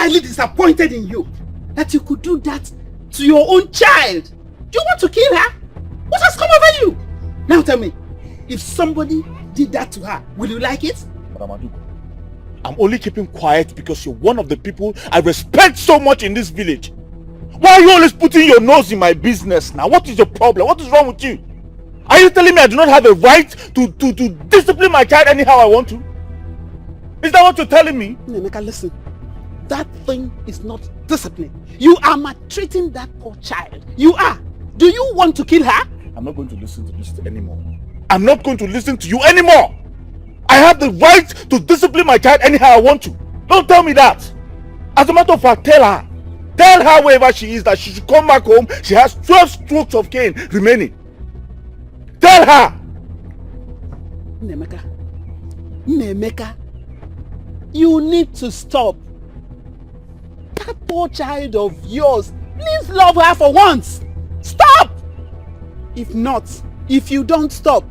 highly disappointed in you that you could do that to your own child. Do you want to kill her? What has come over you? Now tell me, if somebody did that to her, will you like it? Madam, I'm only keeping quiet because you're one of the people I respect so much in this village. Why are you always putting your nose in my business now? What is your problem? What is wrong with you? Are you telling me I do not have a right to discipline my child anyhow I want to? Is that what you're telling me? Nemeka, listen. That thing is not discipline. You are maltreating that poor child. You are. Do you want to kill her? I'm not going to listen to this anymore. I'm not going to listen to you anymore. I have the right to discipline my child anyhow I want to. Don't tell me that. As a matter of fact, tell her wherever she is that she should come back home. She has 12 strokes of cane remaining. Tell her. Nemeka, you need to stop. That poor child of yours, please love her for once. Stop! If not, if you don't stop,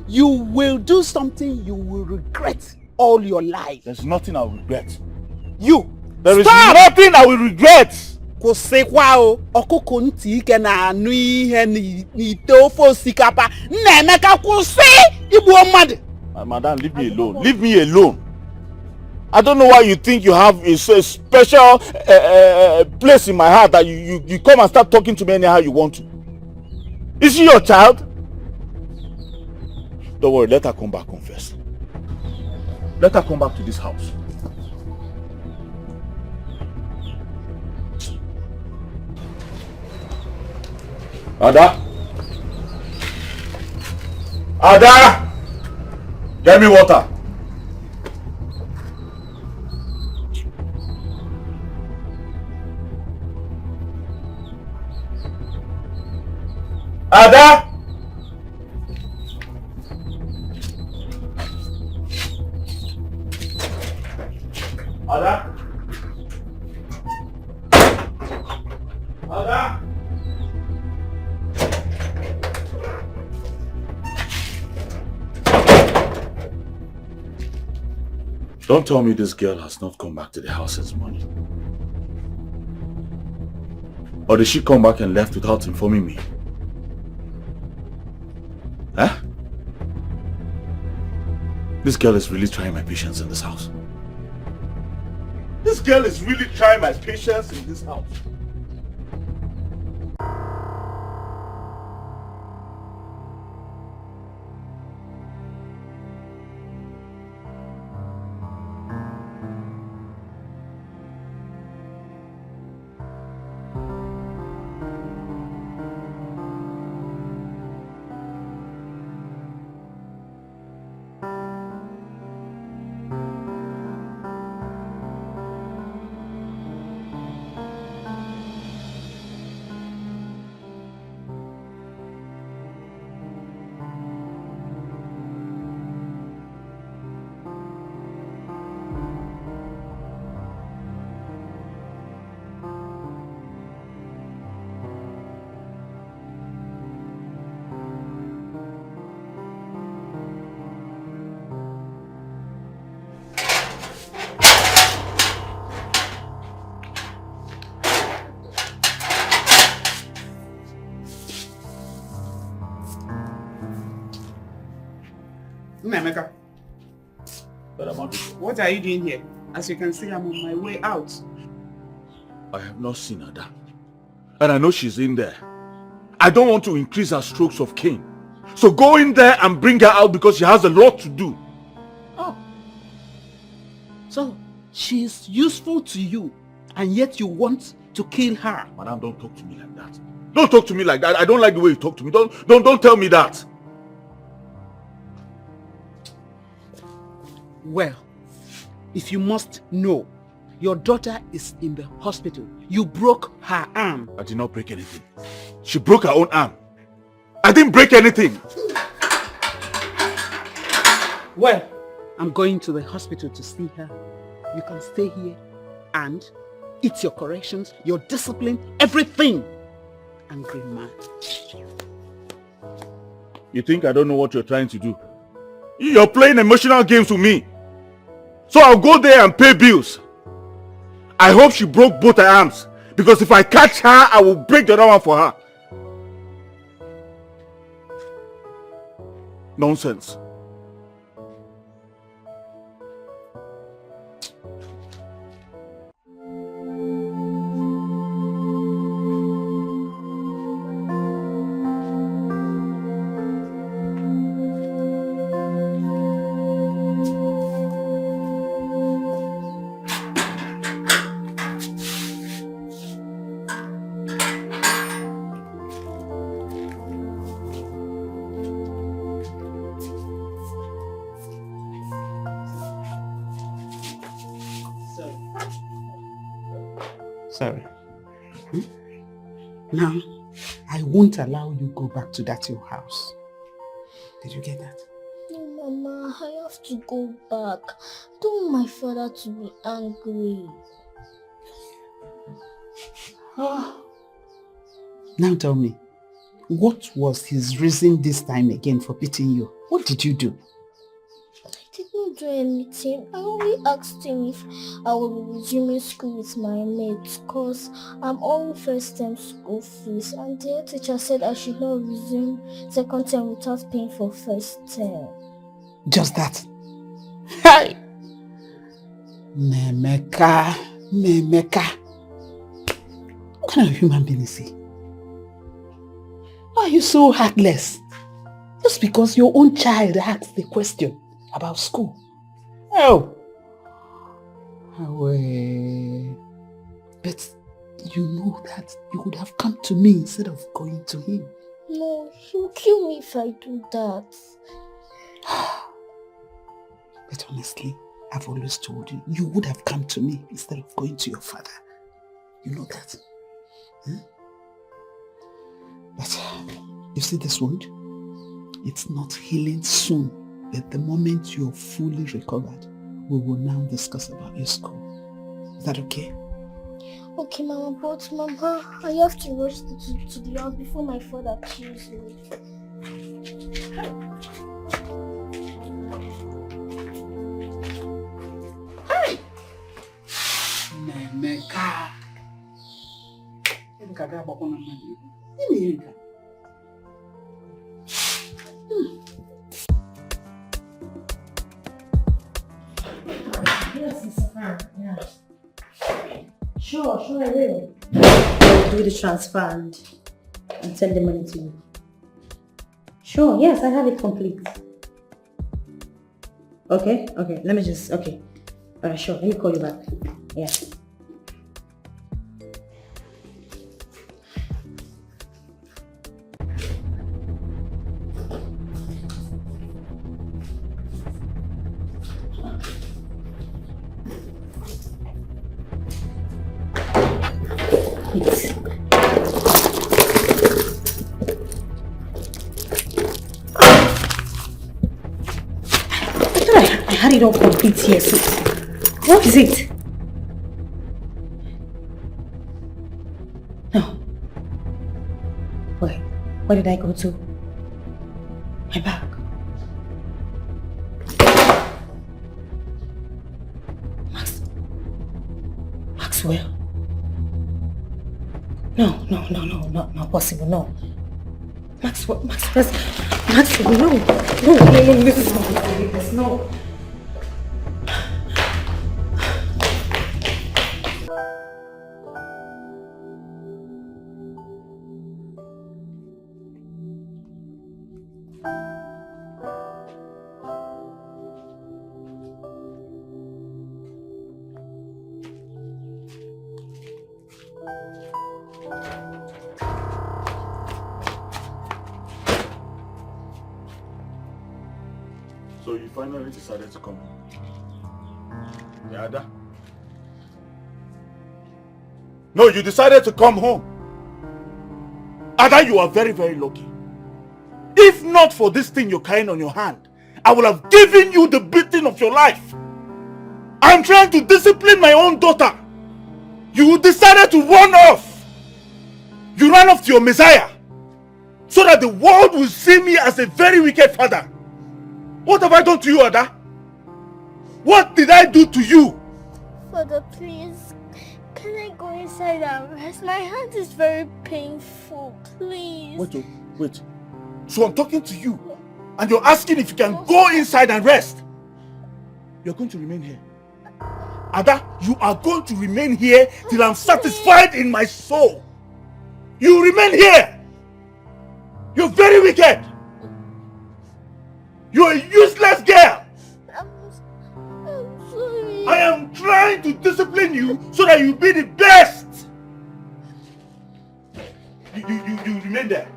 you will do something you will regret all your life. There's nothing I will regret. There is nothing I will regret. Madam, leave me alone. Leave me alone. I don't know why you think you have a special place in my heart that you come and start talking to me anyhow you want to. Is she your child? Don't worry, let her come back home first. Let her come back to this house. Ada! Get me water. Ada! Don't tell me this girl has not come back to the house since morning. Or did she come back and left without informing me? Huh? This girl is really trying my patience in this house. This girl is really trying my patience in this house. Nemeka, what are you doing here? As you can see, I'm on my way out. I have not seen Ada. And I know she's in there. I don't want to increase her strokes of cane. So go in there and bring her out because she has a lot to do. Oh. So, she's useful to you and yet you want to kill her? Madam, don't talk to me like that. Don't talk to me like that. I don't like the way you talk to me. Don't tell me that. Well, if you must know, your daughter is in the hospital. You broke her arm. I did not break anything. She broke her own arm. I didn't break anything. Well, I'm going to the hospital to see her. You can stay here and eat your corrections, your discipline, everything. Angry man. You think I don't know what you're trying to do? You're playing emotional games with me. So I'll go there and pay bills. I hope she broke both her arms. Because if I catch her, I will break the other one for her. Nonsense. Sorry. Now, I won't allow you go back to that your house. Did you get that? No, Mama, I have to go back. I don't want my father to be angry. Oh. Now tell me, what was his reason this time again for beating you? What did you do? I didn't do anything. I only asked him if I will be resuming school with my mates because I'm on first term school fees, and the head teacher said I should not resume second term without paying for first term. Just that? Hey! Memeka. What kind of human being is he? Why are you so heartless? Just because your own child asked the question about school. Oh. But you know that you would have come to me instead of going to him. No, he'll kill me if I do that. But honestly, I've always told you, you would have come to me instead of going to your father. You know that. But you see this wound? It's not healing soon. But the moment you're fully recovered, we will now discuss about your school. Is that okay? Okay, Mama, but Mama, I have to rush to the house before my father kills me. Hey! Memeka. Yes, Mr. Fan. Yeah. Sure, I will. I'll do the transfer and send the money to you. Sure, yes, I have it complete. Okay, let me just, Alright, sure, let me call you back. Yeah. I had it all complete here, so what is it? No. Where did I go to? My bag. Maxwell? No, not possible, no. Maxwell, no, this is not ridiculous, no. So you finally decided to come. Yeah, Ada? No, you decided to come home. Ada, you are very, very lucky. If not for this thing you're carrying on your hand, I would have given you the beating of your life. I'm trying to discipline my own daughter. You decided to run off. You ran off to your Messiah so that the world will see me as a very wicked father. What have I done to you, Ada? What did I do to you? Father, please, inside and rest. My hand is very painful. Please. Wait. So I'm talking to you and you're asking if you can go inside and rest. You're going to remain here. Ada, you are going to remain here till I'm satisfied in my soul. You remain here. You're very wicked. You're a useless girl. I'm sorry. I am trying to discipline you so that you be the best. You remain there.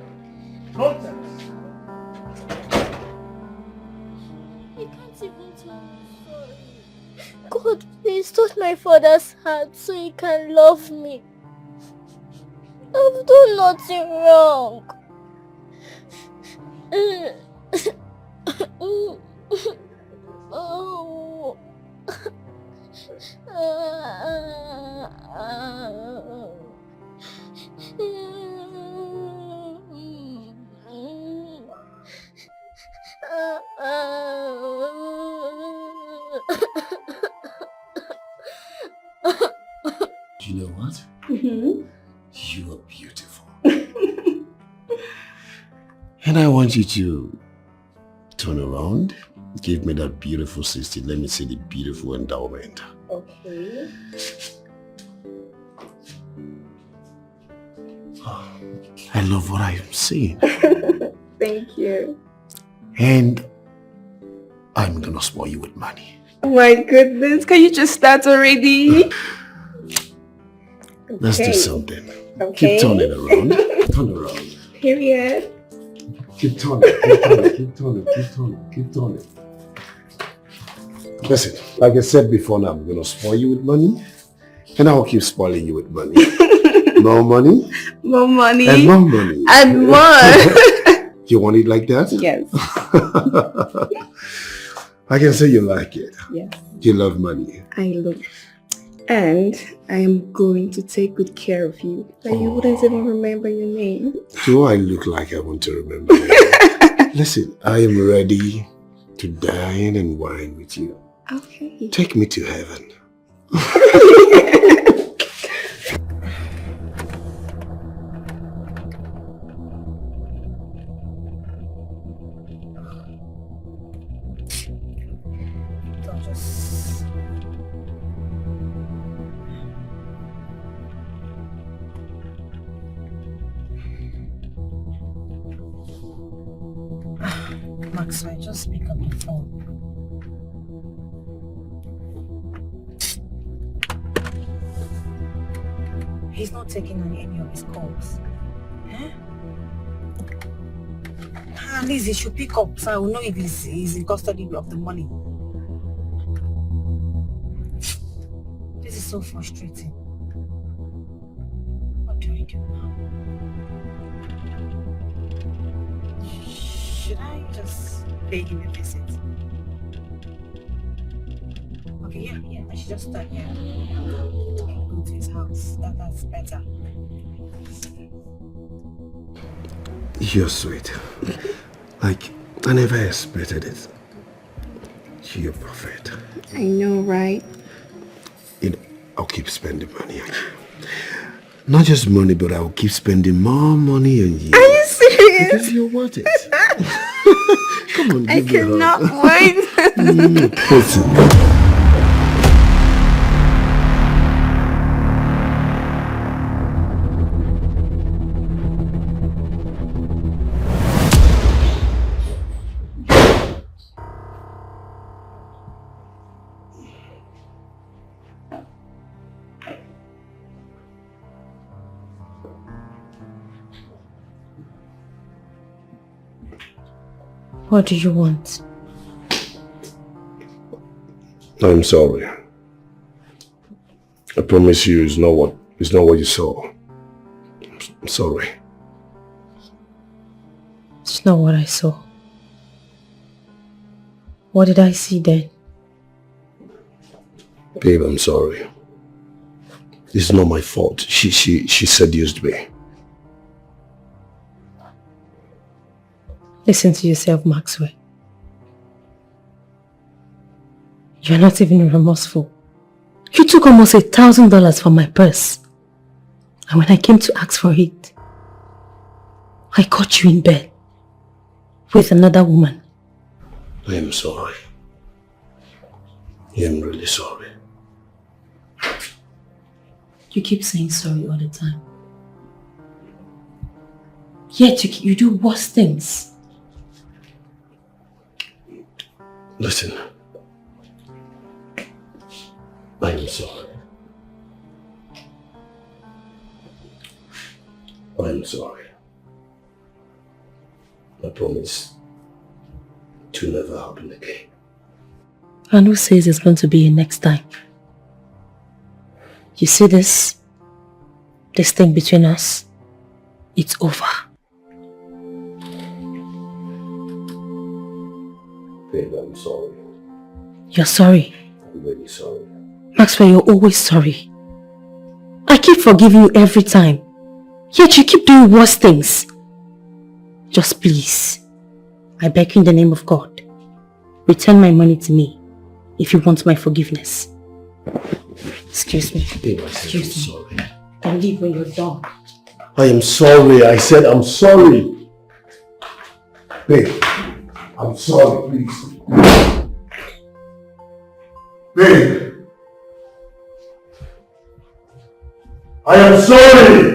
Nonsense. I can't even tell I'm sorry. God, please touch my father's heart so he can love me. I've done nothing wrong. Oh. You know what? Mm-hmm. You are beautiful. And I want you to turn around, give me that beautiful 60. Let me see the beautiful endowment. Okay. Oh, I love what I am seeing. Thank you. And I'm gonna spoil you with money. Oh my goodness, can you just start already? Let's do something. Okay. Keep turning around. Turn around. Period. Keep turning, keep turning. Listen, like I said before, now I'm gonna spoil you with money. And I'll keep spoiling you with money. More money. More money. And more money. And more. You want it like that? Yes. I can say you like it. Yes. You love money. I love. And I am going to take good care of you. And you wouldn't even remember your name. Do I look like I want to remember you? Listen, I am ready to dine and wine with you. Okay. Take me to heaven. Maxwell, just pick up the phone. He's not taking on any of his calls. Eh? At least he should pick up so I will know if he's in custody of the money. This is so frustrating. What do I do now? Should I just pay him a visit? Okay, yeah, I should just start here. Go to his house. That's better. You're sweet. Like, I never expected it. You're perfect. I know, right? You know, I'll keep spending money on you. Not just money, but I'll keep spending more money on you. Are you serious? Because you're worth it. Come on, I give me a cannot hug. wait. Listen. What do you want? I'm sorry. I promise you it's not what you saw. I'm sorry. It's not what I saw. What did I see then? Babe, I'm sorry. It's not my fault. She seduced me. Listen to yourself, Maxwell. You're not even remorseful. You took almost $1,000 from my purse. And when I came to ask for it, I caught you in bed with another woman. I am sorry. I am really sorry. You keep saying sorry all the time. Yet you do worse things. Listen. I am sorry. I am sorry. I promise to never happen again. And who says it's going to be next time? You see this thing between us? It's over. Babe, I'm sorry. You're sorry. I'm really sorry. Maxwell, you're always sorry. I keep forgiving you every time. Yet you keep doing worse things. Just please, I beg you in the name of God, return my money to me if you want my forgiveness. Excuse me. Babe, I said I'm sorry. Can leave when you're done. I am sorry. I said I'm sorry. Babe, I'm sorry, please. Babe, I am sorry.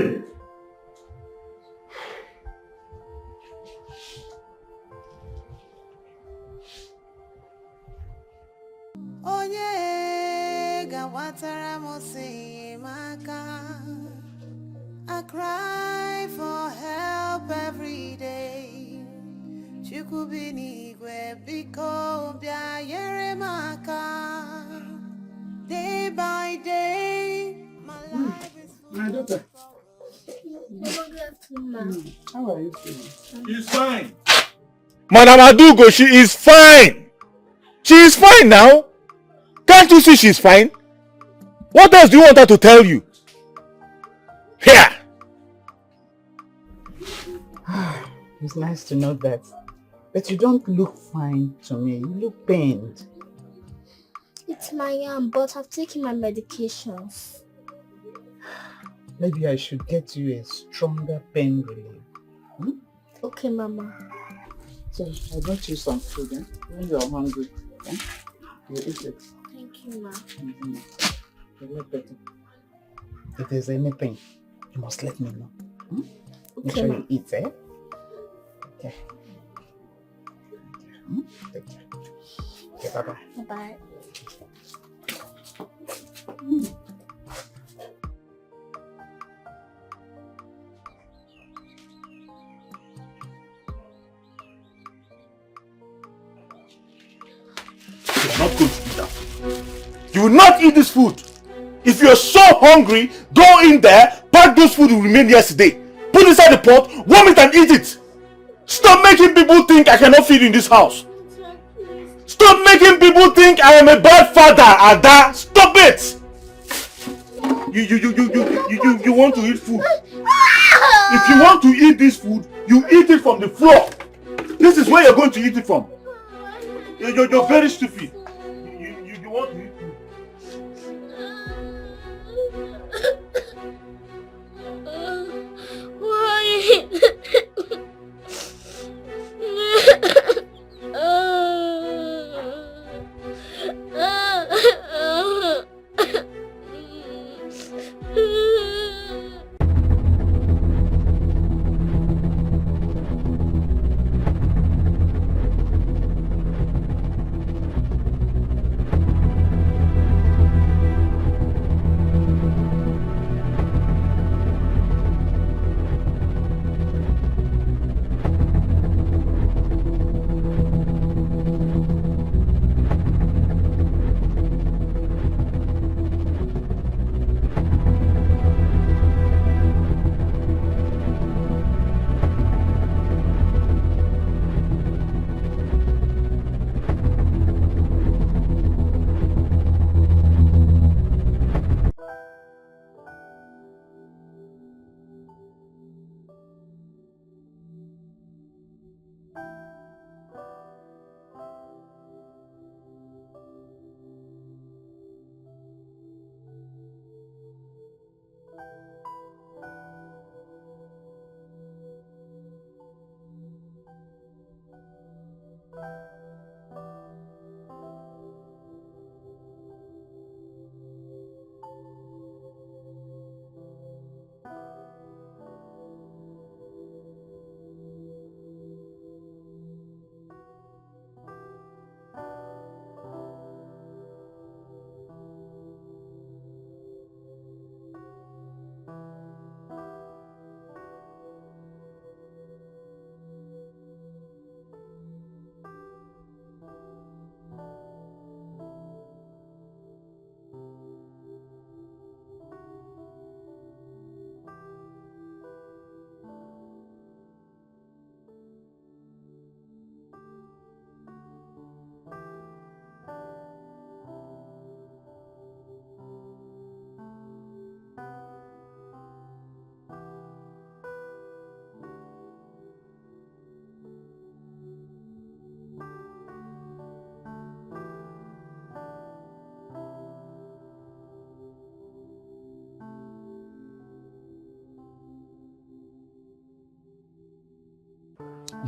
I cry for help every day. Day by day, my life is full. My daughter, how are you feeling? She's fine. Madam Adugo, she is fine. She is fine now. Can't you see she's fine? What else do you want her to tell you? Here. It's nice to know that. But you don't look fine to me. You look pained. It's my arm, but I've taken my medications. Maybe I should get you a stronger pain relief. Hmm? Okay, Mama. So I got you some food. Eh? When you're hungry, eh? You eat it. Thank you, Ma. Mm-hmm. You look better. If there's anything, you must let me know. Hmm? Okay, Make sure Ma. you eat, eh? Okay. Hmm? Take care. Okay, bye-bye. Bye-bye. You're not going to eat that food. You will not eat this food. If you're so hungry, go in there, pack those food you remained yesterday. Put inside the pot, warm it and eat it. Stop making people think I cannot feed in this house. Stop making people think I am a bad father, Ada. Stop it. You want to eat food. If you want to eat this food, you eat it from the floor. This is where you're going to eat it from. You're very stupid. You want to eat food. Why?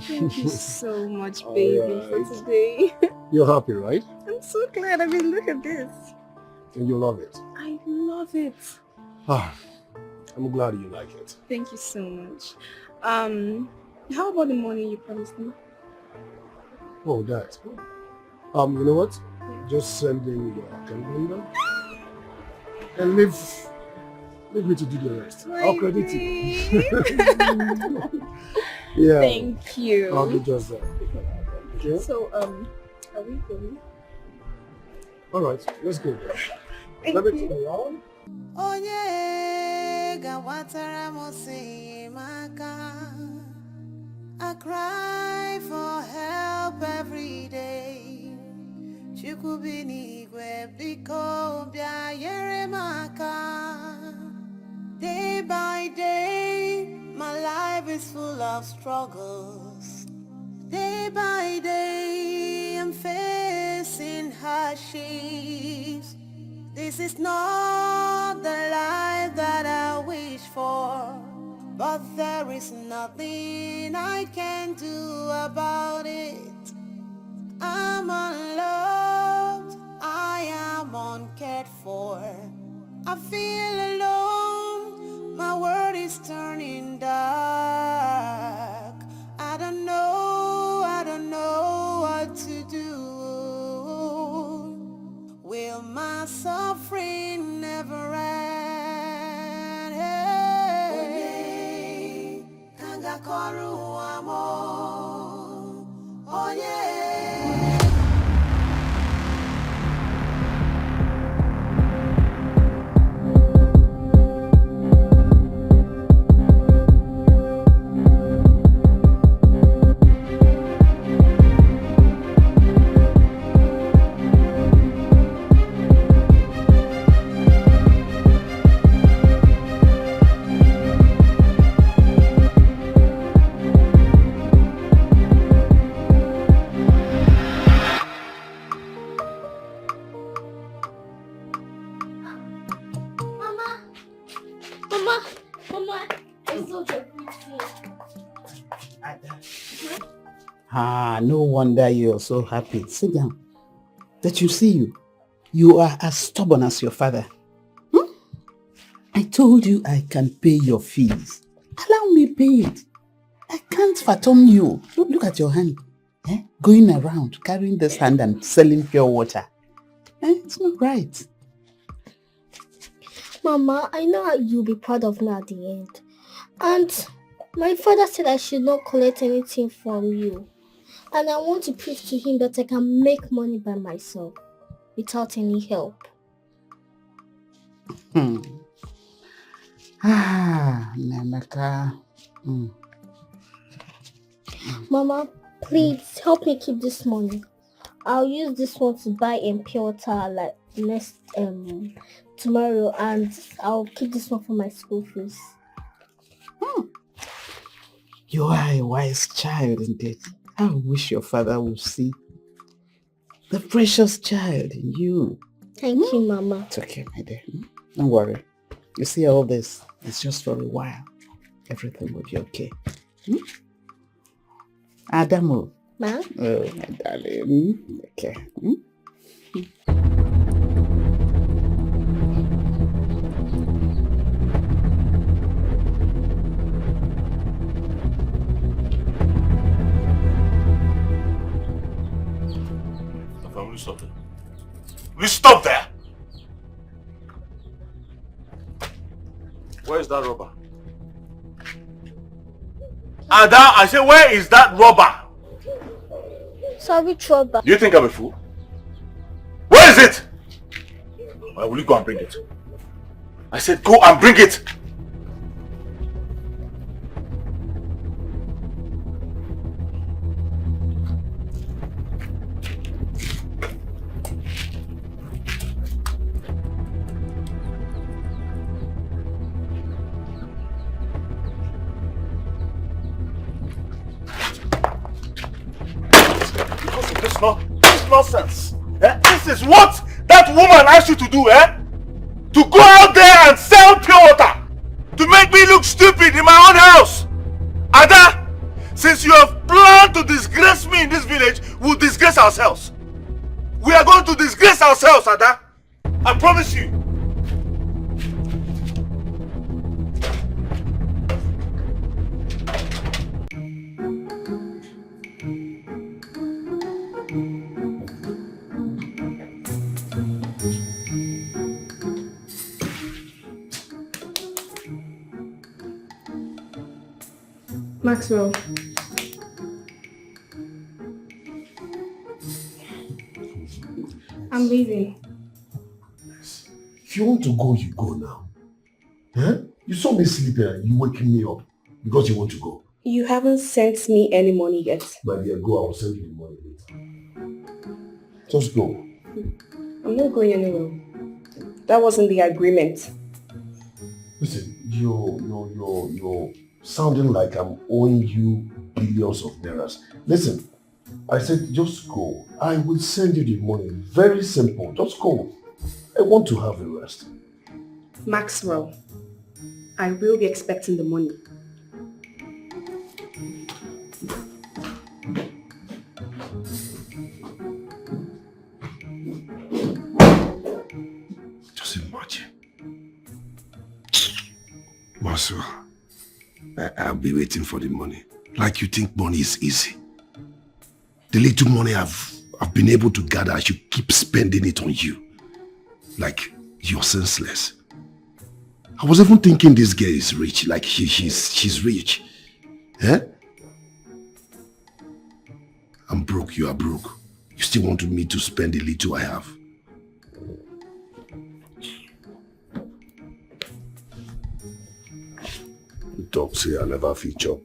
Thank you so much, baby, for Alright. today. You're happy, right? I'm so glad. I mean, look at this. And you love it. I love it. Ah, I'm glad you like it. Thank you so much. How about the money you promised me? Oh, that. You know what? Just send in your account number and leave me to do the rest. I'll credit you. Yeah. Thank you. I'll do just that. Okay? So, are we going? Alright, let's go. Thank Let me you. turn around. Onye gawatara mosi maka. I cry for help every day. Chukubini gwe biko bia yere maka. Day by day, my life is full of struggles. Day by day, I'm facing hardships. This is not the life that I wish for, but there is nothing I can do about it. I'm unloved, I am uncared for. I feel alone, my world is turning dark. I don't know what to do. Will my suffering never end? Hey, kanga koru amo. Oh yeah. Mama, I saw your beauty. Ah, no wonder you're so happy. Sit down. That you see you. You are as stubborn as your father. I told you I can pay your fees. Allow me pay it. I can't fathom you. Look at your hand. Going around, carrying this hand and selling pure water. It's not right. Mama, I know you'll be proud of me at the end. And my father said I should not collect anything from you. And I want to prove to him that I can make money by myself without any help. Namaka. Mama, please help me keep this money. I'll use this one to buy pure water like next tomorrow, and I'll keep this one for my school fees. You are a wise child indeed. I wish your father would see the precious child in you. Thank you, Mama. It's okay, my dear. Don't worry. You see all this, it's just for a while. Everything will be okay. Adamu. Ma? Oh, my darling. Okay. Will you stop there? Will you stop there? Where is that rubber? Ada, I say, where is that rubber? Sorry, Trouble. Do you think I'm a fool? Where is it? Why will you go and bring it? I said go and bring it! This nonsense. This is what that woman asked you to do, To go out there and sell pure water. To make me look stupid in my own house. Ada, Since you have planned to disgrace me in this village, we'll disgrace ourselves. We are going to disgrace ourselves, Ada. I promise you. Maxwell. I'm leaving. If you want to go, you go now. Huh? You saw me sleeping and you waking me up because you want to go. You haven't sent me any money yet. My dear, go. I will send you the money later. Just go. I'm not going anywhere. That wasn't the agreement. Listen, you're sounding like I'm owing you billions of dollars. Listen, I said just go. I will send you the money. Very simple. Just go. I want to have a rest. Maxwell, I will be expecting the money. Just imagine. Marcel, I'll be waiting for the money. Like you think money is easy. The little money I've been able to gather, I should keep spending it on you. Like you're senseless. I was even thinking this girl is rich, like she's rich. Eh? I'm broke, you are broke. You still want me to spend the little I have. You talk, say I never feature.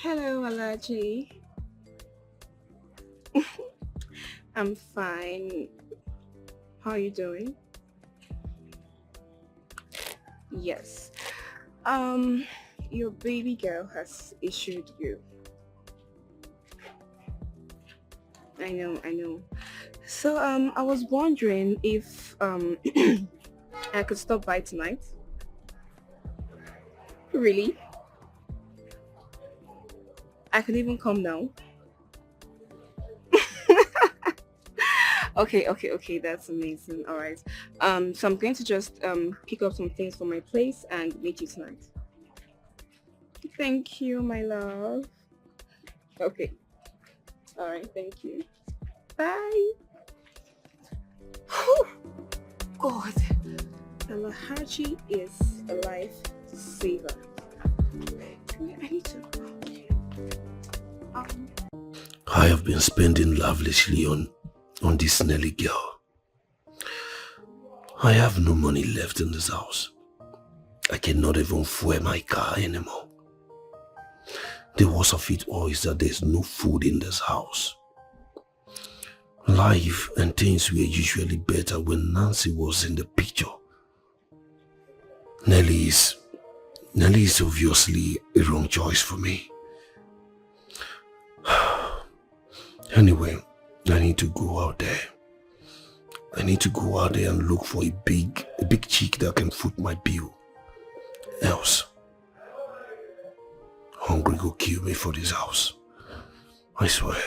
Hello, Alaji. I'm fine. How are you doing? Yes. Your baby girl has issued you. I know. So, I was wondering if, I could stop by tonight. Really? I could even come now. Okay, that's amazing. All right. So I'm going to just pick up some things from my place and meet you tonight. Thank you, my love. Okay. All right, thank you. Bye. Whew. God, Alahaji is a lifesaver. I need to. I have been spending lavishly on this Nelly girl. I have no money left in this house. I cannot even fuel my car anymore. The worst of it all is that there's no food in this house. Life and things were usually better when Nancy was in the picture. Nelly is obviously a wrong choice for me. Anyway, I need to go out there. I need to go out there and look for a big chick that can foot my bill. Else, hungry will kill me for this house. I swear.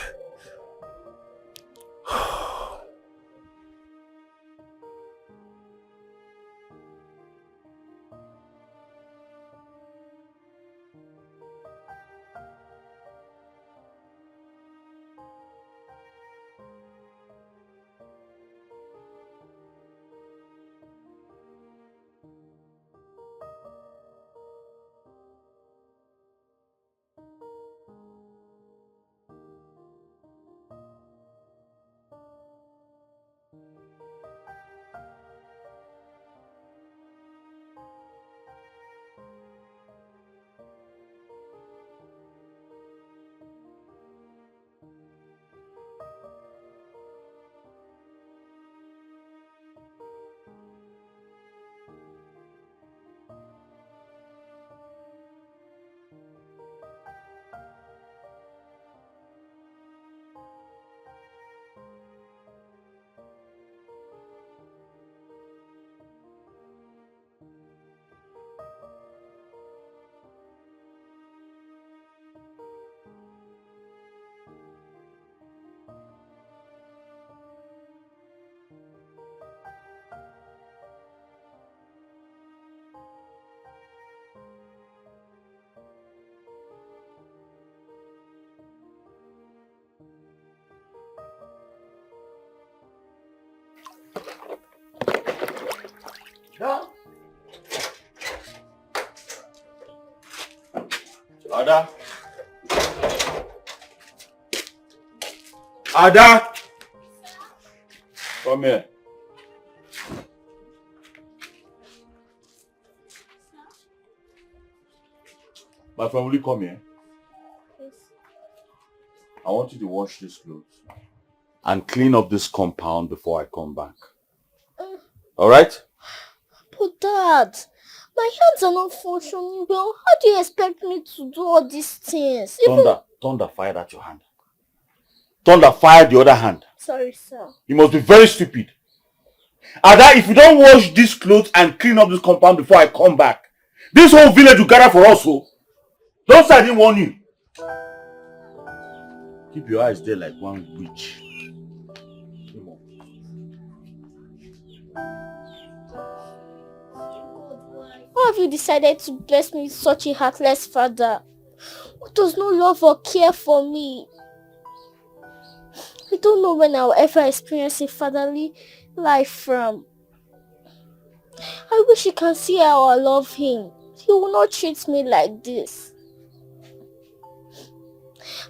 Ada. Ada. Come here. My friend, will you come here? Yes. I want you to wash these clothes and clean up this compound before I come back. Alright? But Dad, my hands are not functioning well. How do you expect me to do all these things? Thunder fired at your hand. Thunder fired the other hand. Sorry, sir. You must be very stupid. Ada, if you don't wash these clothes and clean up this compound before I come back, this whole village will gather for us, so don't say I didn't warn you. Keep your eyes there like one witch. Come on. Why have you decided to bless me with such a heartless father who does not love or care for me? I don't know when I'll ever experience a fatherly life from. I wish you can see how I love him. He will not treat me like this.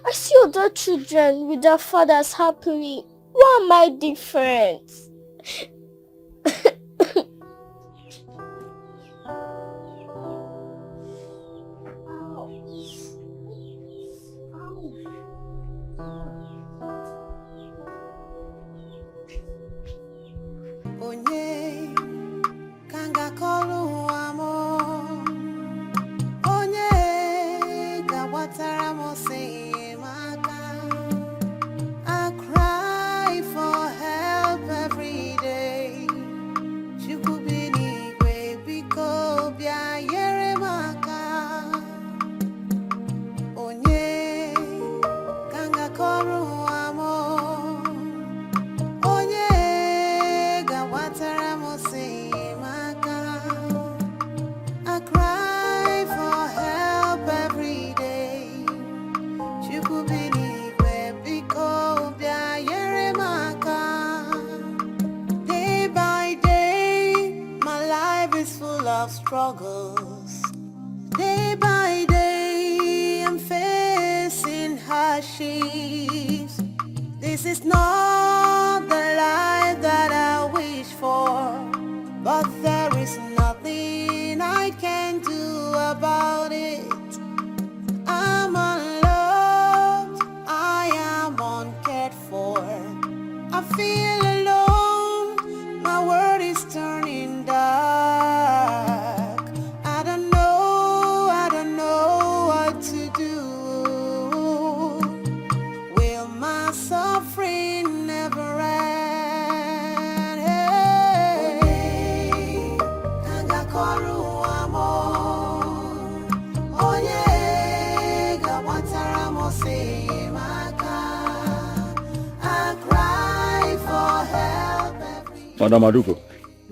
I see other children with their fathers happily. Why am I different? Onye kanga kolu amo, onye gawatara mo se maka. I cry for help every day. Chukubini baby ko bia yere maka. Onye kanga kolu amo. I cry for help every day. Day by day, my life is full of struggles. Day by day, I'm facing hardships. This is not the life that I wish for, but there is nothing I can do about it. I'm unloved, I am uncared for. I feel alone, my world is turning dark. I don't know what to do. Will my suffering never end? Hey, Kangakoru amo, Onye gawatara mo se maka. I cry for help every. Madam Aduko,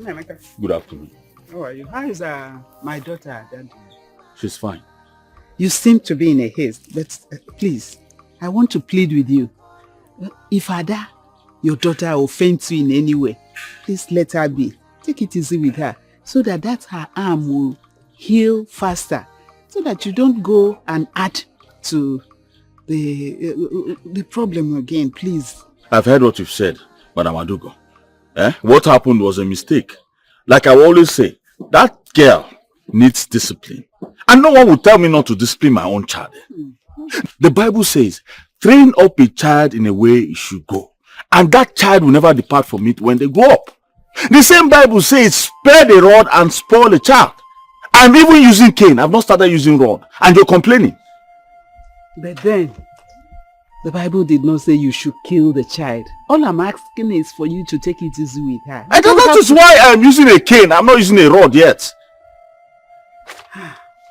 Emeka, good afternoon. how are you? How is my daughter, Daddy? She's fine. You seem to be in a haste, but please, I want to plead with you. If Ada, your daughter, offends you in any way, please let her be. Take it easy with her, so that her arm will heal faster, so that you don't go and add to the problem again, please. I've heard what you've said, Madam Aduko. What happened was a mistake. Like I always say, that girl needs discipline. And no one will tell me not to discipline my own child. The Bible says, train up a child in a way it should go, and that child will never depart from it when they grow up. The same Bible says, spare the rod and spoil the child. I'm even using cane. I've not started using rod. And you're complaining. But then, the Bible did not say you should kill the child. All I'm asking is for you to take it easy with her. And that is why I'm using a cane. I'm not using a rod yet.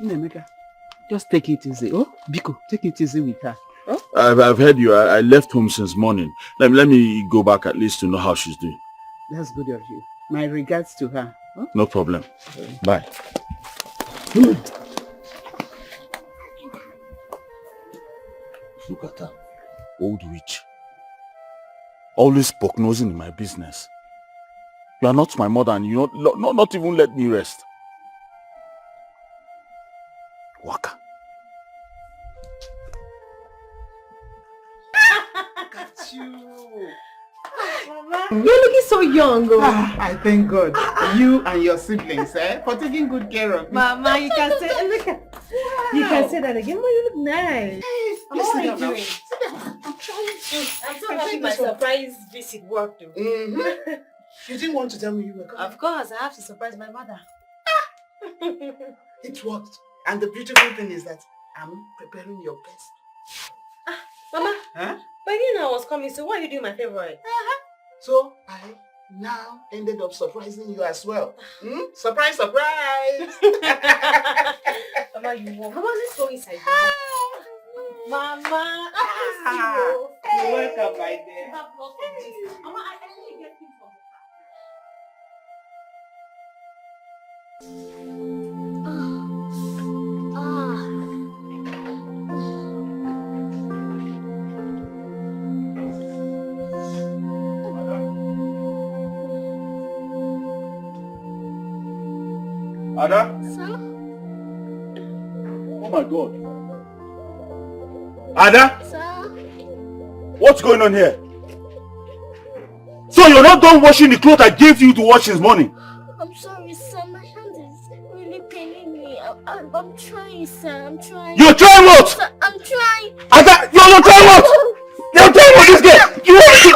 Emeka, just take it easy. Oh, Biko, take it easy with her. Oh? I've heard you. I left home since morning. Let me go back at least to know how she's doing. That's good of you. My regards to her. Oh? No problem. Bye. Look at her. Old witch. Always poke-nosing in my business. You are not my mother and you not even let me rest. Waka. Look at you. Mama. You're looking so young. I thank God. You and your siblings, for taking good care of me. Mama, you can say, look at, you can say that again. Mama, you look nice. Mama, What are you doing? doing? Sit down. I'm trying to. I'm so happy my surprise visit worked. You didn't want to tell me you were coming. Of course, I have to surprise my mother. It worked. And the beautiful thing is that I'm preparing your best. Mama, Huh? but you know I was coming, so why are you doing my favorite? So I now ended up surprising you as well. Surprise, surprise! Mama, you won't. Mama, let's go inside. Mama, You're welcome, my dear. you have lots of this. Mama, I really get things from Ada? Sir? Oh my God. Ada? Sir? What's going on here? So you're not done washing the clothes I gave you to wash this morning? I'm sorry, sir. My hand is really paining me. I'm trying, sir. I'm trying. You're trying what? Sir, I'm trying. Ada, you're trying what? You're trying what this girl? You want me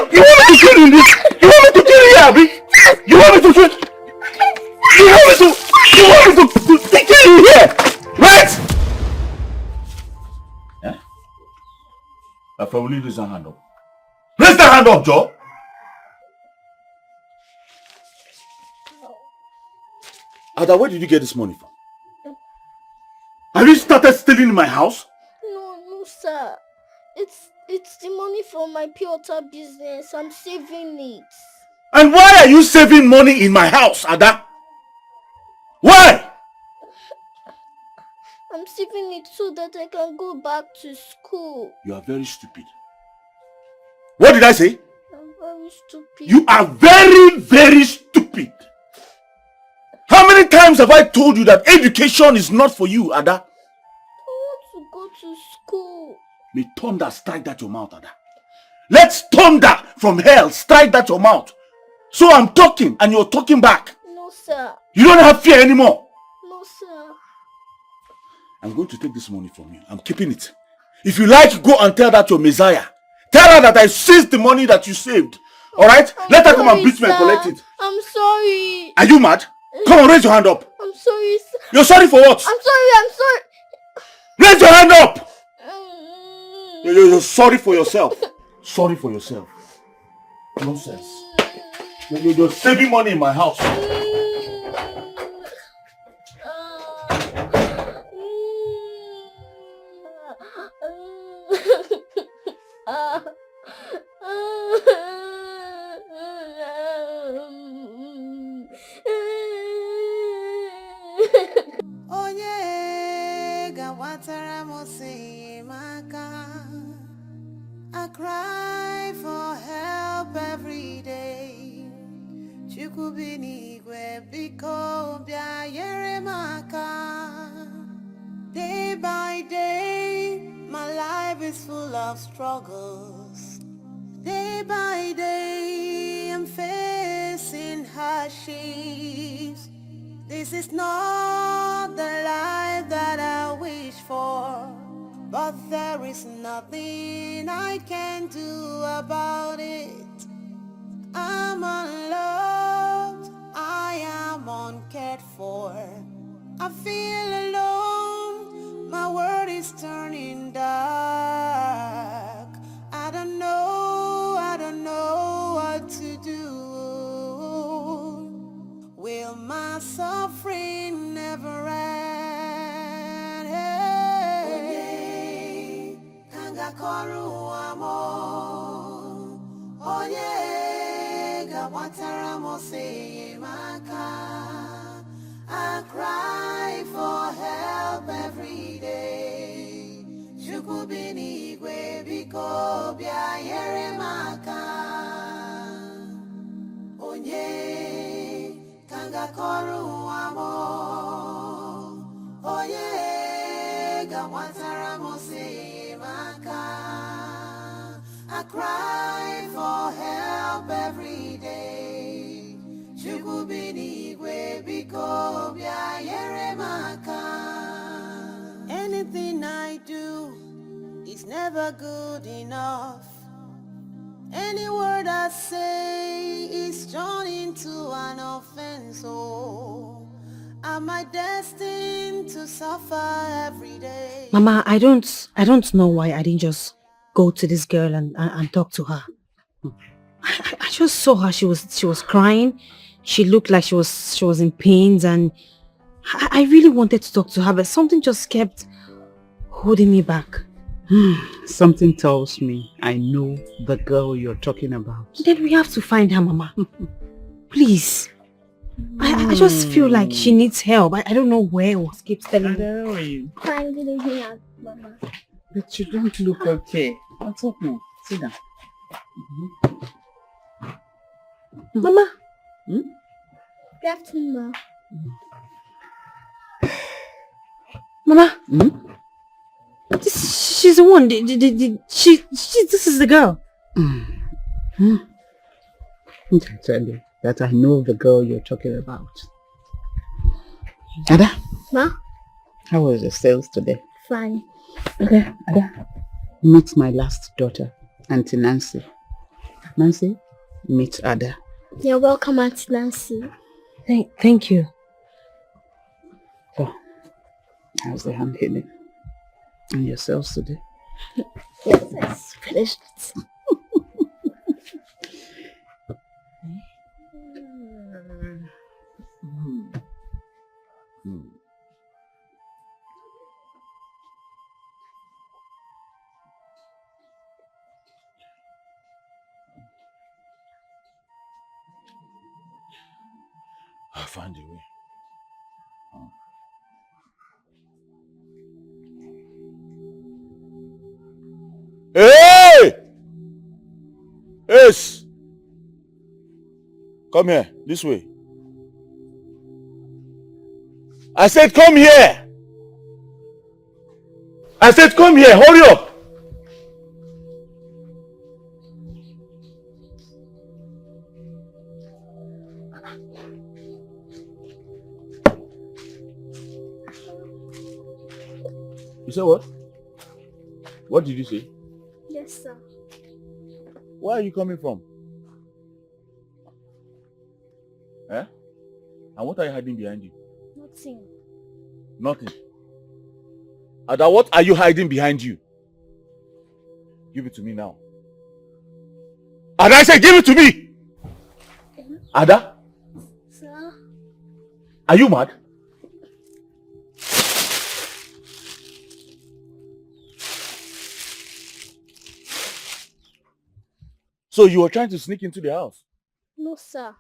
to kill you in this? You want me to kill you here, Abi? You want me to kill you? Want me to kill you here? Right? Yeah? I probably raise that hand up. Raise that hand up, Joe. Ada, where did you get this money from? Have you started stealing in my house? No, sir. It's the money from my pure water business. I'm saving it. And why are you saving money in my house, Ada? Why? I'm saving it so that I can go back to school. You are very stupid. What did I say? I'm very stupid. You are very, very stupid. How many times have I told you that education is not for you, Ada? I want to go to school. May thunder strike that your mouth, Ada. Let thunder from hell strike that your mouth. So I'm talking and you're talking back. No, sir. You don't have fear anymore. No, sir. I'm going to take this money from you. I'm keeping it. If you like, go and tell that your Messiah. Tell her that I seized the money that you saved. Alright? Let her come and beat me and collect it. I'm sorry. Are you mad? Come on, raise your hand up. I'm sorry, sir. You're sorry for what? I'm sorry. Raise your hand up! You're sorry for yourself. Sorry for yourself. Nonsense. You're saving money in my house. I cry for help every day. Day by day, my life is full of struggles. Day by day, I'm facing hardships. This is not the life that I wish for, but there is nothing I can do about it. I'm unloved, I am uncared for. I feel alone, my world is turning dark. I don't know what to do. Will my suffering never end? Onye kangakoru amo, onye gawatara mose maka. I cry for help every day. Chukwu binigwe biko bia yere maka. Onye gakoru amo. Oye gamwatara mose maka. I cry for help every day. Chukubini gwe biko bia yere maka. Anything I do is never good enough. Any word I say is turned into an offense. Oh, am I destined to suffer every day? Mama, I don't know why I didn't just go to this girl and talk to her. I just saw her. She was crying. She looked like she was in pains, and I really wanted to talk to her, but something just kept holding me back. Something tells me I know the girl you're talking about. Then we have to find her, Mama. Please. I just feel like she needs help. I don't know where. What keeps telling me. How are you? Fine, good evening, Mama. But you don't look okay. What's up now? Sit down. Mama. Good afternoon, Ma. Mama. She's the one. This is the girl. I tell you that I know the girl you're talking about. Ada? Ma? How was the sales today? Fine. Okay, Ada. Meet my last daughter, Auntie Nancy. Nancy, meet Ada. You're welcome, Auntie Nancy. Thank you. So, how's the hand healing? And your sales today? Yes, finished. I'll find a way. Hey! Yes! Come here, this way. I said come here! I said come here, hurry up! You said what? What did you say? Yes, sir. Where are you coming from? Eh? And what are you hiding behind you? Nothing. Nothing. Ada, what are you hiding behind you? Give it to me now. Ada, I said give it to me! Ada? Sir? Are you mad? So you were trying to sneak into the house? No, sir.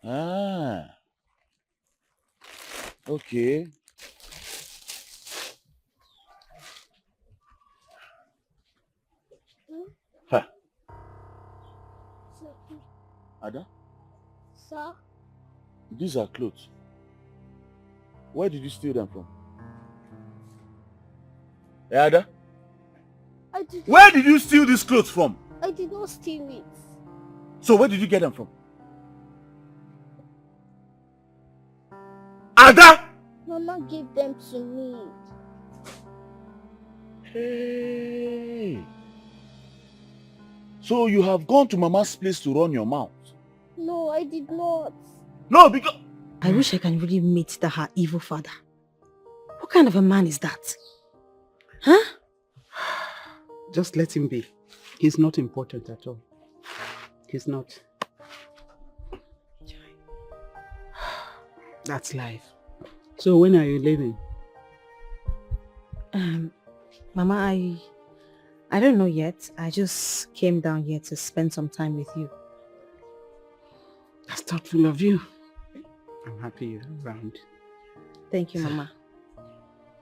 Ah. Okay. Huh. Sir? Ada, Sir? these are clothes. Where did you steal them from? Hey, Ada? Where did you steal these clothes from? I did not steal it. So where did you get them from? Ada! Mama gave them to me. Hey. So you have gone to Mama's place to run your mouth? No, I did not. No, because... I wish I can really meet her evil father. What kind of a man is that? Huh? Just let him be. He's not important at all. He's not. That's life. So when are you leaving? Mama, I don't know yet. I just came down here to spend some time with you. That's thoughtful of you. I'm happy you're around. Thank you, Mama.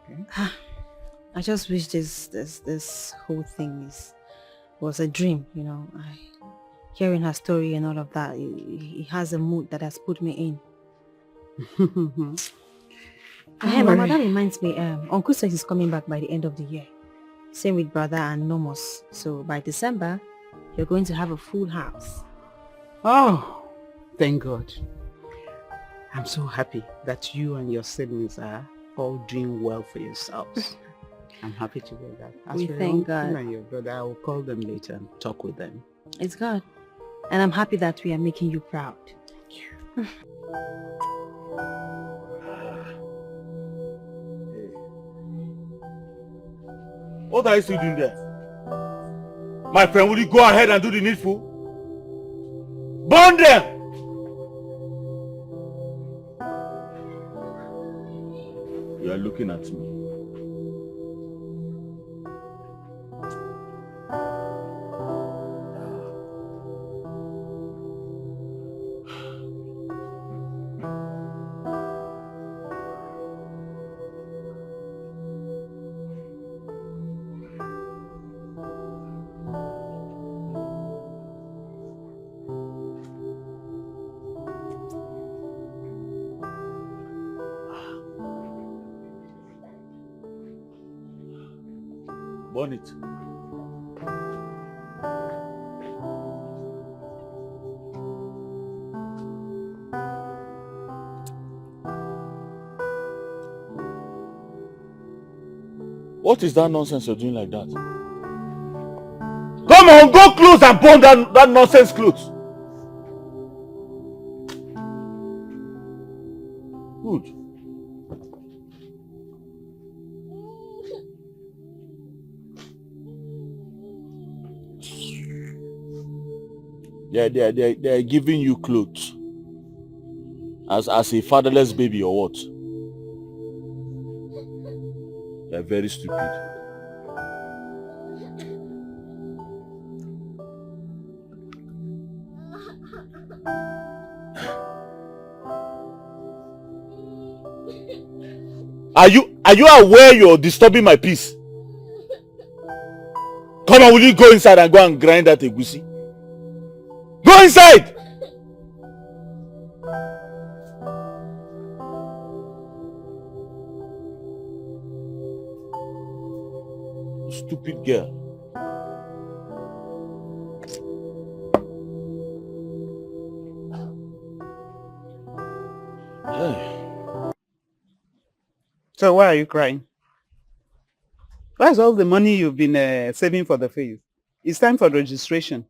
Okay. I just wish this whole thing was a dream, you know. hearing her story and all of that. It has a mood that has put me in. Hey, Mama, that reminds me, Uncle says he's coming back by the end of the year. Same with brother and Nomos. So by December, you're going to have a full house. Oh, thank God. I'm so happy that you and your siblings are all doing well for yourselves. I'm happy to hear that. As We for thank your uncle God. and your brother, I will call them later and talk with them. It's God. And I'm happy that we are making you proud. What are you still doing there? My friend, will you go ahead and do the needful? Burn them! You are looking at me. Burn it. What is that nonsense you're doing like that? Come on, go close and burn that nonsense clothes. Good. They're giving you clothes as a fatherless baby or what? They're very stupid. Are you aware you're disturbing my peace? Come on, will you go inside and go and grind that egusi? Go inside! Stupid girl. Hey. So why are you crying? Where's all the money you've been saving for the face? It's time for registration.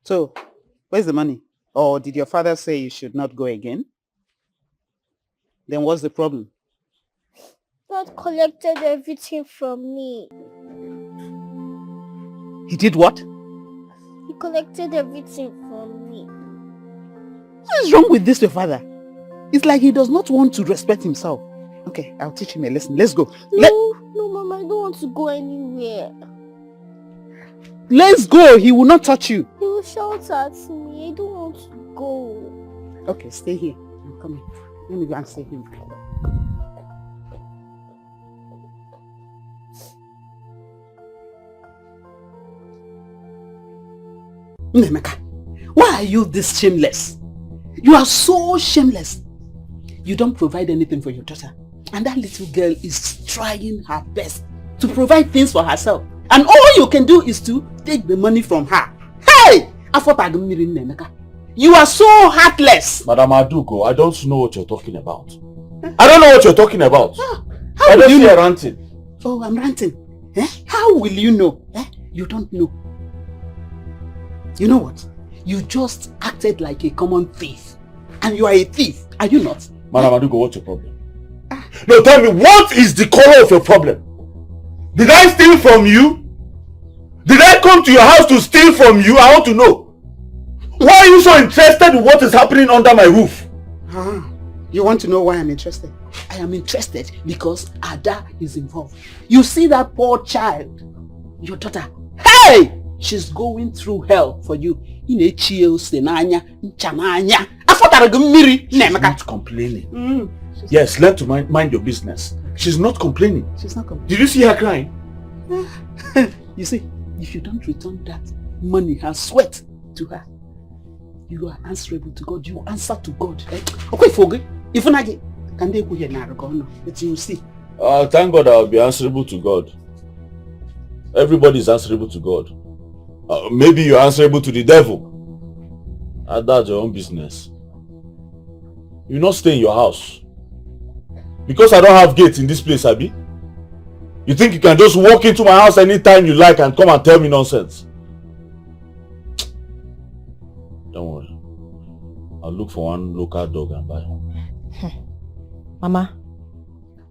So, where's the money? Or did your father say you should not go again? Then what's the problem? Dad collected everything from me. He did what? He collected everything from me. What is wrong with this, your father? It's like he does not want to respect himself. Okay, I'll teach him a lesson. Let's go. No, Mama, I don't want to go anywhere. Let's go. He will not touch you. He will shout at me. I don't want to go. Okay, stay here. I'm coming. Let me go and see him. Nemeka, why are you this shameless? You are so shameless. You don't provide anything for your daughter. And that little girl is trying her best to provide things for herself. And all you can do is to take the money from her. Hey! You are so heartless. Madam Adugo, I don't know what you're talking about. I don't know what you're talking about. How will you know? Ranting. Oh, I'm ranting. How will you know? You don't know. You know what? You just acted like a common thief. And you are a thief, are you not? Madam Adugo, what's your problem? No, tell me, what is the color of your problem? Did I steal from you? Did I come to your house to steal from you? I want to know. Why are you so interested in what is happening under my roof? You want to know why I'm interested? I am interested because Ada is involved. You see that poor child, your daughter. Hey! She's going through hell for you. She's not complaining. Yes, learn to mind your business. She's not complaining. She's not complaining. Did you see her crying? You see, if you don't return that money, her sweat to her. You are answerable to God. You answer to God. Okay, forget. If not, can they go here now? Let you see. Thank God I'll be answerable to God. Everybody is answerable to God. Maybe you're answerable to the devil. That's your own business. You not stay in your house. Because I don't have gates in this place, Abi. You think you can just walk into my house anytime you like and come and tell me nonsense? Don't worry. I'll look for one local dog and buy one. Mama,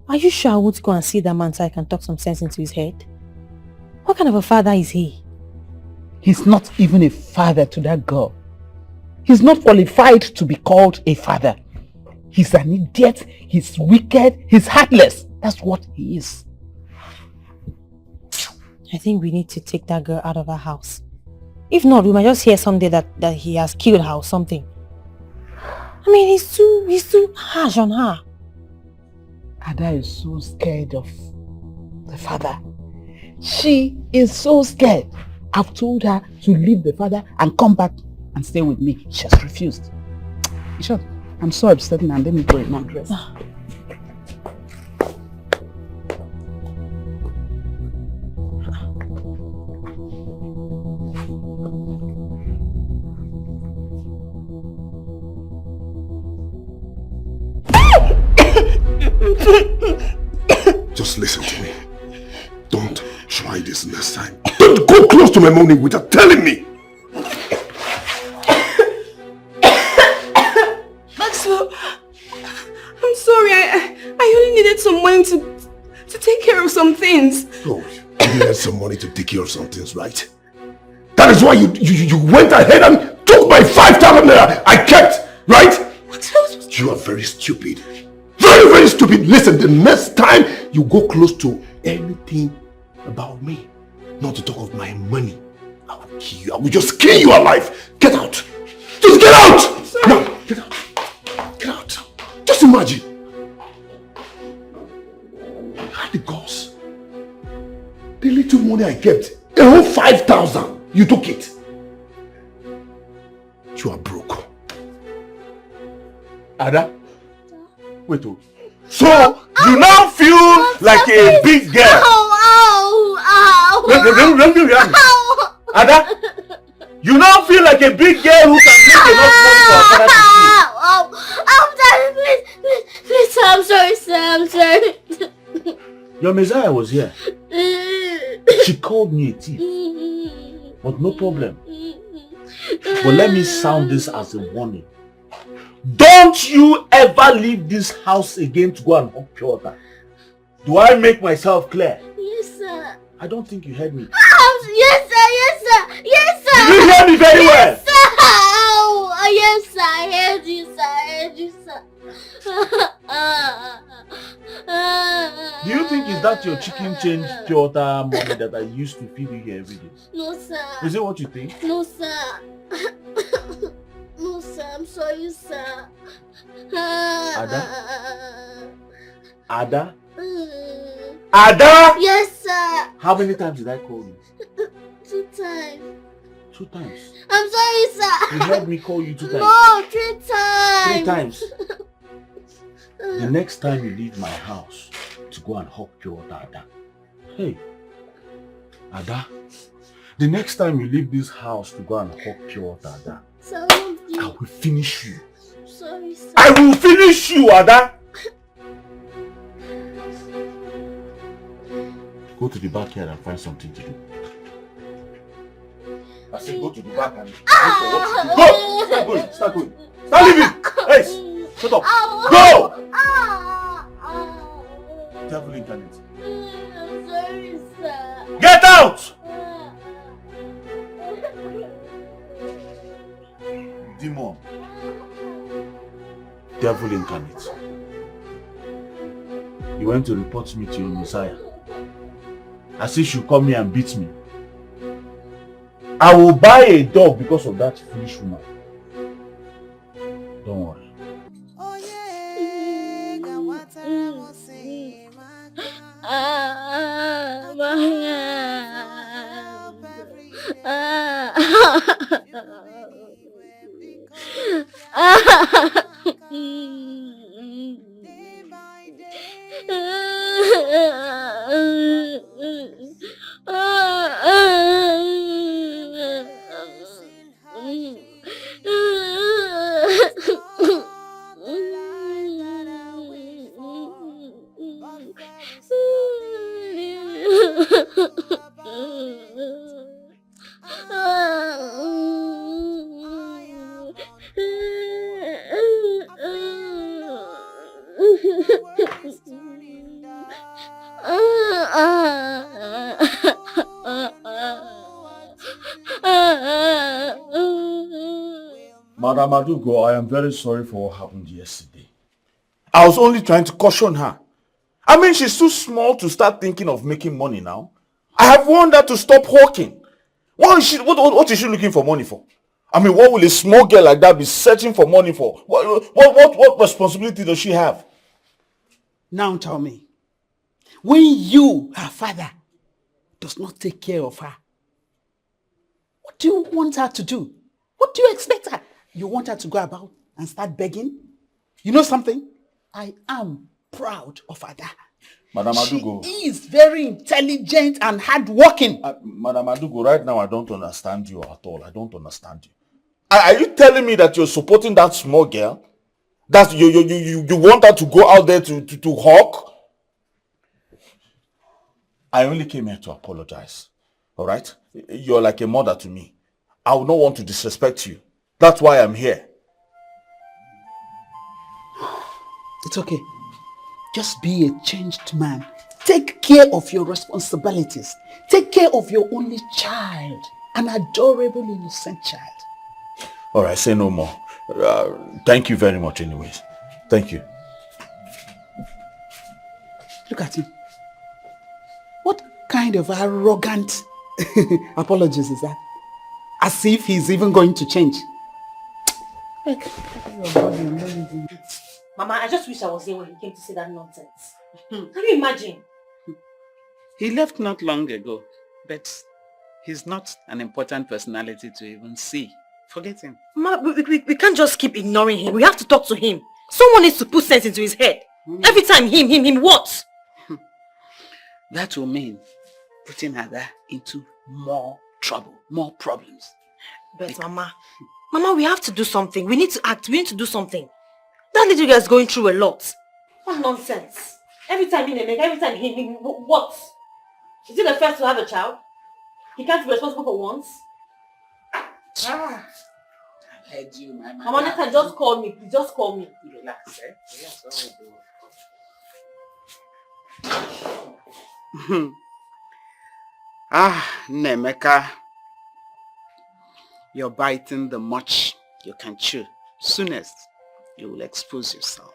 are you sure I won't go and see that man so I can talk some sense into his head? What kind of a father is he? He's not even a father to that girl. He's not qualified to be called a father. He's an idiot, he's wicked, he's heartless. That's what he is. I think we need to take that girl out of our house. If not, we might just hear someday that he has killed her or something. I mean, he's too harsh on her. Ada is so scared of the father. She is so scared. I've told her to leave the father and come back and stay with me. She has refused. Sure, I'm so upset and let me go in my dress. Just listen to me. Don't try this next time. Don't go close to my money without telling me. Maxwell, I'm sorry. I only needed some money to take care of some things. Oh, you needed some money to take care of some things, right? That is why you went ahead and took my 5,000 naira I kept, right? What else? You are very stupid. Very, very stupid. Listen, the next time you go close to anything about me, not to talk of my money, I will kill you. I will just kill you alive. Get out. Just get out. No, get out. Get out. Just imagine. You had the guts. The little money I kept, a whole 5,000. You took it. You are broke. Ada? Wait, oh. So, you now feel like a big girl? Ow! Ada? You now feel like a big girl who can make enough money for her father to Daddy, please, sir, I'm sorry, sir, I'm sorry. Your Messiah was here. She called me a thief. But no problem. But let me sound this as a warning. Don't you ever leave this house again to go and hug pure water. Do I make myself clear? Yes, sir. I don't think you heard me. Yes, sir. Yes, sir. Did you hear me very well? Yes, sir. Oh, yes, sir. I heard you, sir. I heard you, sir. Do you think is that your chicken change pure water money that I used to feed you here every day? No, sir. Is it what you think? No, sir. No, sir. I'm sorry, sir. Ada? Ada? Ada? Yes, sir. How many times did I call you? 2 times. 2 times. I'm sorry, sir. You heard me call you 2 times. No, 3 times. 3 times. The next time you leave my house to go and hug pure water, Ada. Hey, Ada. The next time you leave this house to go and hug pure water, Ada, Sir, I will finish you. sorry, sir. I will finish you, Ada. Go to the backyard and find something to do. I said go to the back and look for what to do. Go! Start going, start going. Start leaving! Hey! Shut up! Go! Devil incarnate. I'm sorry, sir. Get out! Demon. Devil incarnate. You went to report me to your Messiah. As if you come here and beat me. I will buy a dog because of that foolish woman. Don't worry. Madam Adugo, I am very sorry for what happened yesterday. I was only trying to caution her. I mean, she's too small to start thinking of making money now. I have warned her to stop hawking. What is she looking for money for? I mean, what will a small girl like that be searching for money for? What responsibility does she have? Now tell me, when you, her father, does not take care of her, what do you want her to do? What do you expect her? You want her to go about and start begging? You know something? I am proud of her dad. Madam Adugo. She is very intelligent and hardworking. Madam Adugo, right now I don't understand you at all. I don't understand you. Are you telling me that you're supporting that small girl? That you want her to go out there to hawk? I only came here to apologize. All right? You're like a mother to me. I would not want to disrespect you. That's why I'm here. It's okay. Just be a changed man. Take care of your responsibilities. Take care of your only child. An adorable, innocent child. All right, say no more. Thank you very much anyways. Thank you. Look at him. What kind of arrogant apologies is that? As if he's even going to change. Mama, I just wish I was here when he came to say that nonsense. Can you imagine? He left not long ago, but he's not an important personality to even see. Forget him. Mama, we can't just keep ignoring him. We have to talk to him. Someone needs to put sense into his head. Every time him, what? That will mean putting her there into more trouble, more problems. But Mama, we have to do something. We need to act. We need to do something. That little girl is going through a lot. What nonsense. Every time him, what? Is he the first to have a child? He can't be responsible for once? I heard you, my man. Mama, next time, just call me. Please, just call me. Relax, eh? Relax, Nemeka. You're biting the much you can chew. Soonest, you will expose yourself.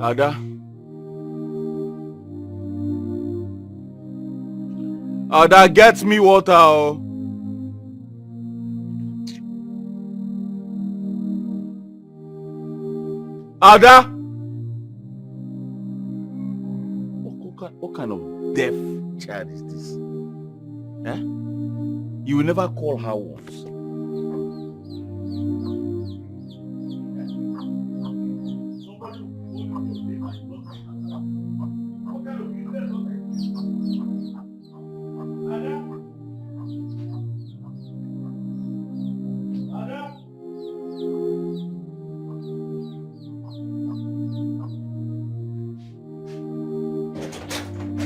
Ada. Ada, get me water. Oh. Ada. What kind of deaf child is this? Eh? You will never call her once.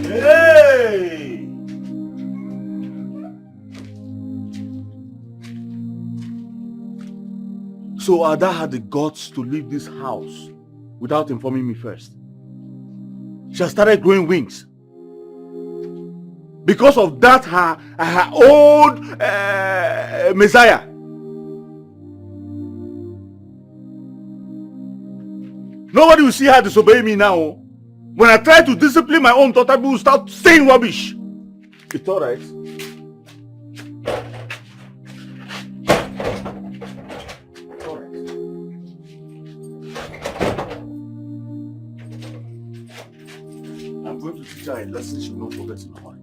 Hey! So Ada had the guts to leave this house without informing me first. She has started growing wings. Because of that, her old Messiah. Nobody will see her disobey me now. When I try to discipline my own daughter, people will start saying rubbish. It's alright. I'm going to teach her a lesson she will not forget in her life.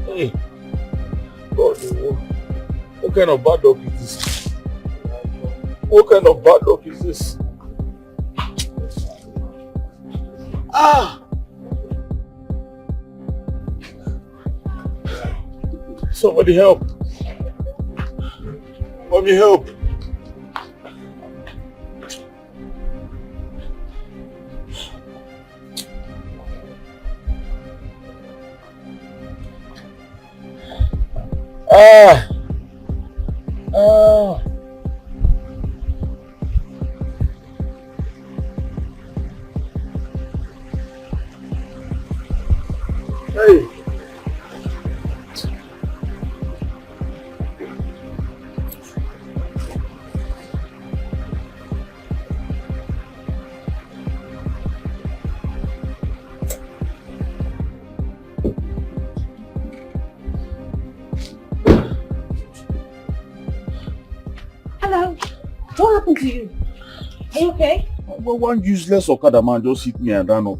Hey, God, what kind of bad luck is this? What kind of bad luck is this? Somebody help. Mommy, help. Hey. Hello. What happened to you? Are you okay? Well, one useless Okada man just hit me and ran off.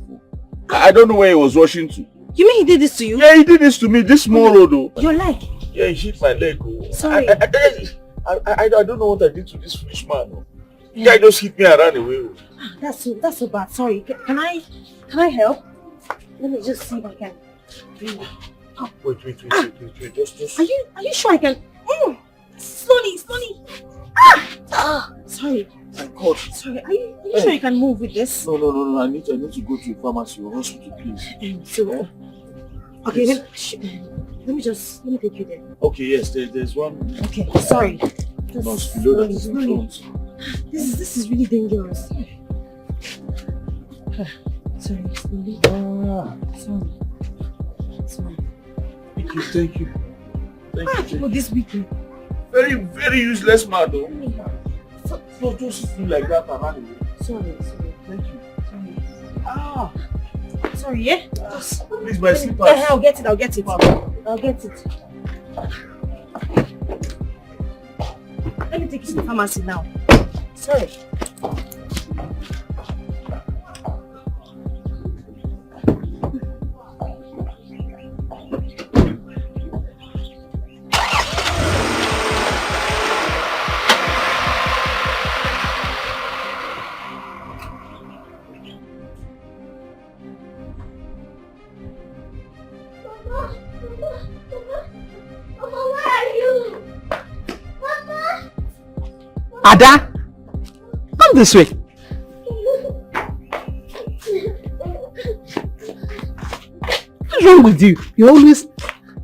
I don't know where he was rushing to. You mean he did this to you? Yeah, he did this to me, this small road though. Your leg? Yeah, he hit my leg. Sorry. I don't know what I did to this foolish man. Yeah, he just hit me and ran away. That's so bad. Sorry. Can I help? Let me just see if I can. Oh. Wait. Just. Are you sure I can? Slowly. Sorry. My God. Sorry. Are you sure you can move with this? No. I need to go to a pharmacy or hospital, please. Okay. Let me take you there. Okay. Yes. There's one. Okay. Sorry. Nurse below that is in front. This is really dangerous. Sorry. Slowly. Sorry. Thank you. For this weekend. Very, very useless man though. No, just hit me like that and run away. Sorry. Thank you. Sorry. Sorry, yeah? Please, my slippers. I'll get it. I'll get it. Let me take you to the pharmacy now. Sorry. Ada, come this way. What's wrong with you? You're always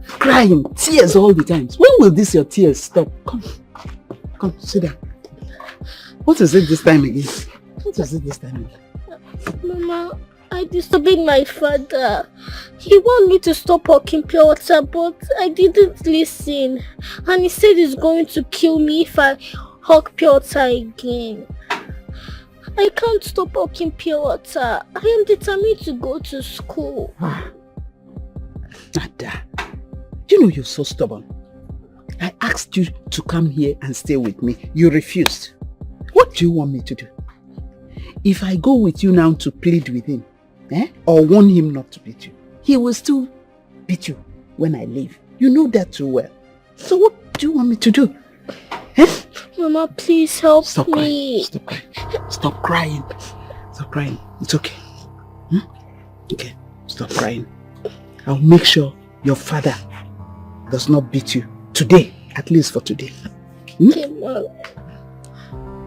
crying, tears all the time. When will your tears stop? Come, sit down. What is it this time again? What is it this time? Mama, I disobeyed my father. He wanted me to stop hawking pure water, but I didn't listen. And he said he's going to kill me if I hawk pure water again. I can't stop hawking pure water. I am determined to go to school. Ada, you know you're so stubborn. I asked you to come here and stay with me. You refused. What do you want me to do? If I go with you now to plead with him, or warn him not to beat you, he will still beat you when I leave. You know that too well. So what do you want me to do? Mama, please help Stop me. crying. Stop crying. Stop crying. It's okay. Okay, stop crying. I'll make sure your father does not beat you today, at least for today. Okay, Mom.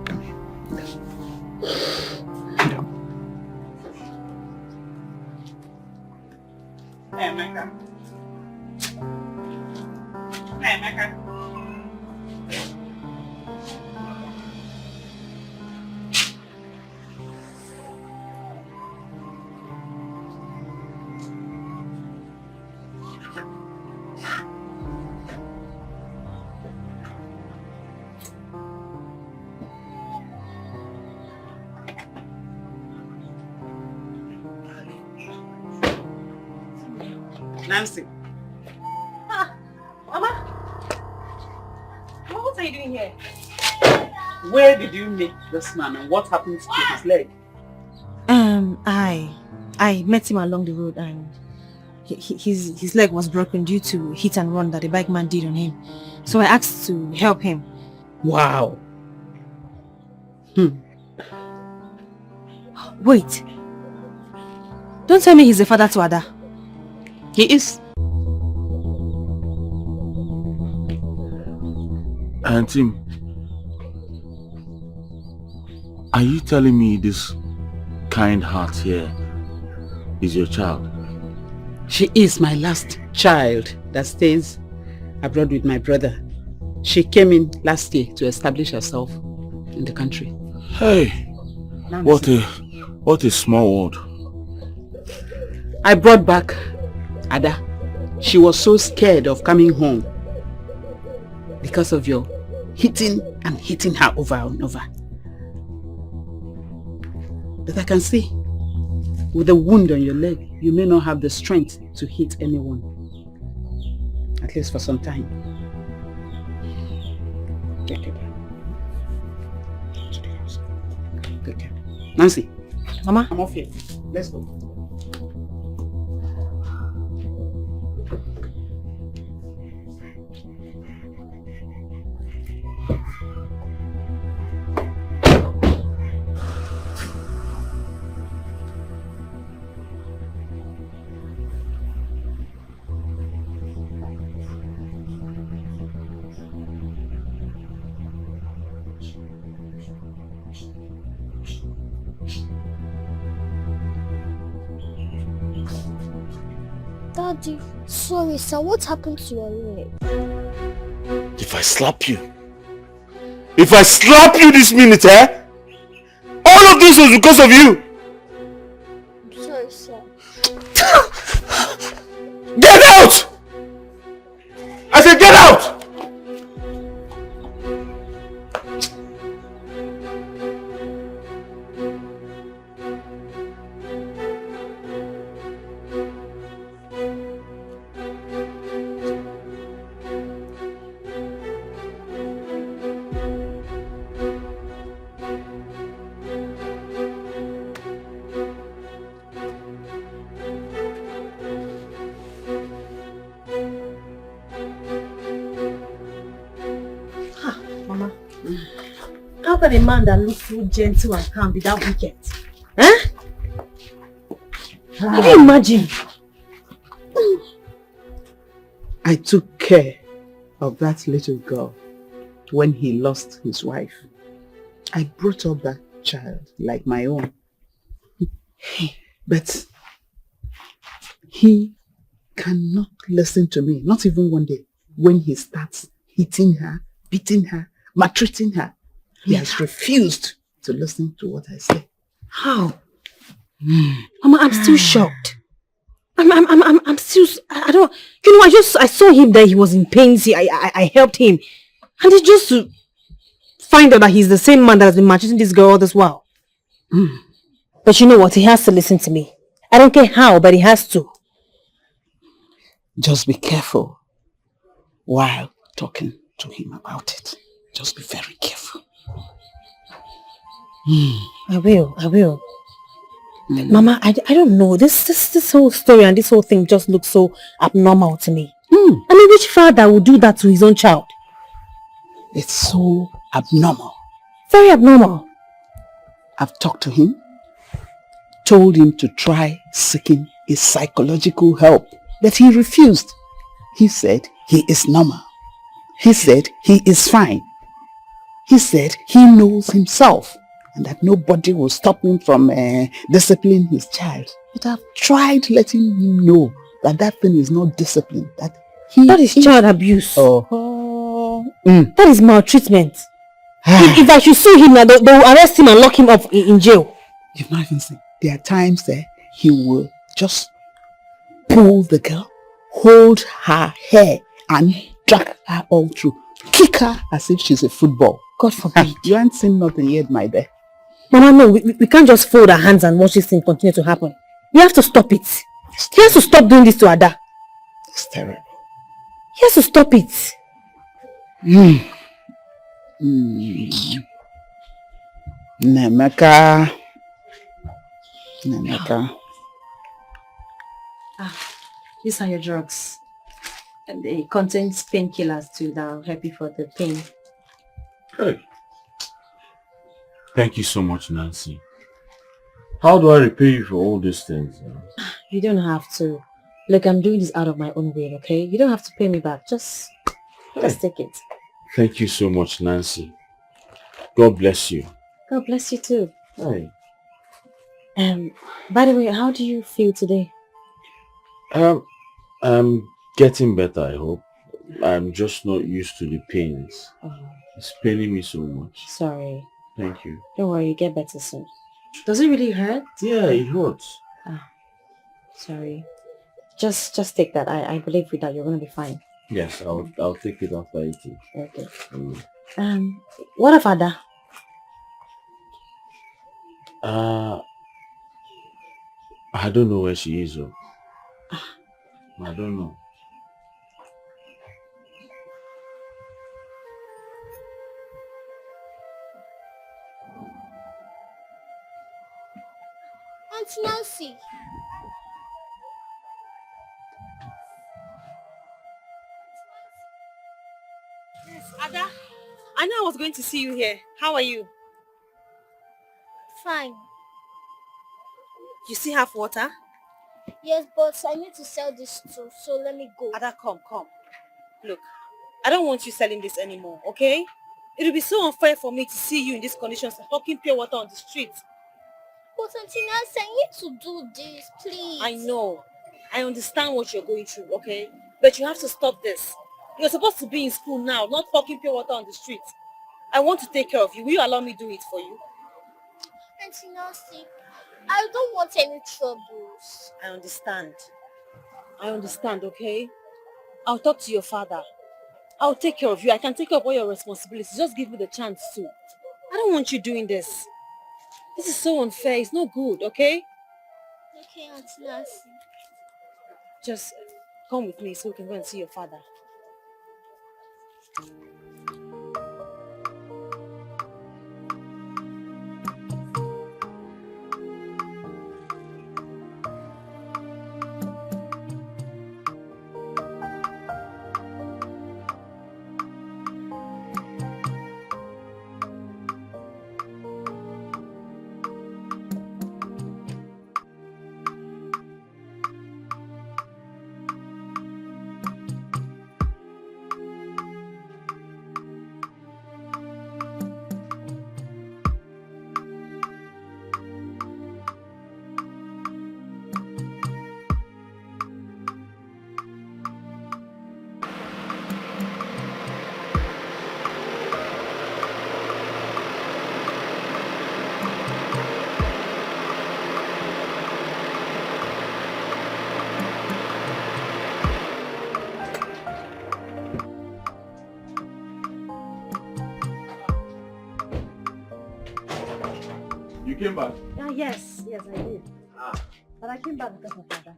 Come here. Hey, Emeka. Hey, Emeka. Nancy. Mama? What are you doing here? Where did you meet this man and what happened to his leg? I met him along the road and his leg was broken due to hit and run that the bike man did on him. So I asked to help him. Wow. Wait. Don't tell me he's the father to Ada. He is. Auntie, are you telling me this kind heart here is your child? She is my last child that stays abroad with my brother. She came in last year to establish herself in the country. Hey, what a small world. I brought back Ada. She was so scared of coming home because of your hitting her over and over. But I can see with the wound on your leg, you may not have the strength to hit anyone. At least for some time. Take care. Take care. Nancy. Mama? I'm off here. Let's go. Daddy, sorry sir, what happened to your leg? If I slap you this minute, all of this was because of you. I'm sorry sir. Get out! I said get out! How can a man that looks so gentle and calm be that wicked? Huh? Can you imagine? I took care of that little girl when he lost his wife. I brought up that child like my own. But he cannot listen to me, not even one day, when he starts hitting her, beating her, maltreating her. He has refused to listen to what I say. How? Mama, I'm still shocked. I'm still, I don't, you know, I saw him there, he was in pain, see, I helped him. And it's just to find out that he's the same man that has been maltreating this girl all this while. But you know what, he has to listen to me. I don't care how, but he has to. Just be careful while talking to him about it. Just be very careful. I will. Mama, I don't know. This whole story and this whole thing just looks so abnormal to me. I mean, which father would do that to his own child? It's so abnormal. Very abnormal. I've talked to him, told him to try seeking a psychological help, but he refused. He said he is normal. He said he is fine. He said he knows himself and that nobody will stop him from disciplining his child. But I've tried letting him know that that thing is not discipline. That is child abuse. That is maltreatment. If I should sue him now, they will arrest him and lock him up in jail. You've not even seen. There are times there he will just pull the girl, hold her hair and drag her all through. Kick her as if she's a football. God forbid. You ain't seen nothing yet, my dear. Mama, no, we can't just fold our hands and watch this thing continue to happen. We have to stop it. He has to stop doing this to Ada. It's terrible. He has to stop it. Nemeka. These are your drugs. And they contain painkillers too that will help you for the pain. Hey. Thank you so much, Nancy. How do I repay you for all these things? You don't have to. Look, I'm doing this out of my own will, okay? You don't have to pay me back. Just take it. Thank you so much, Nancy. God bless you. God bless you too. Hey. By the way, how do you feel today? I'm getting better, I hope. I'm just not used to the pains. It's paining me so much. Sorry. Thank you. Don't worry, you get better soon. Does it really hurt? Yeah, it hurts. Sorry. Just take that. I believe with that you're gonna be fine. Yes, I'll take it after eating. Okay. What of Ada? I don't know where she is. I don't know. Auntie Nancy. Yes, Ada. I know I was going to see you here. How are you? Fine. You still have water? Yes, but I need to sell this too, so let me go. Ada, come. Look, I don't want you selling this anymore, okay? It will be so unfair for me to see you in these conditions hawking pure water on the street. But Auntie Nancy, I need to do this, please. I know. I understand what you're going through, okay? But you have to stop this. You're supposed to be in school now, not hawking pure water on the street. I want to take care of you. Will you allow me to do it for you? Auntie Nancy, I don't want any troubles. I understand, okay? I'll talk to your father. I'll take care of you. I can take care of all your responsibilities. Just give me the chance to. I don't want you doing this. This is so unfair. It's not good, okay? Okay, Auntie Nancy. Just come with me so we can go and see your father. You came back? Yes, I did. But I came back because of Ada.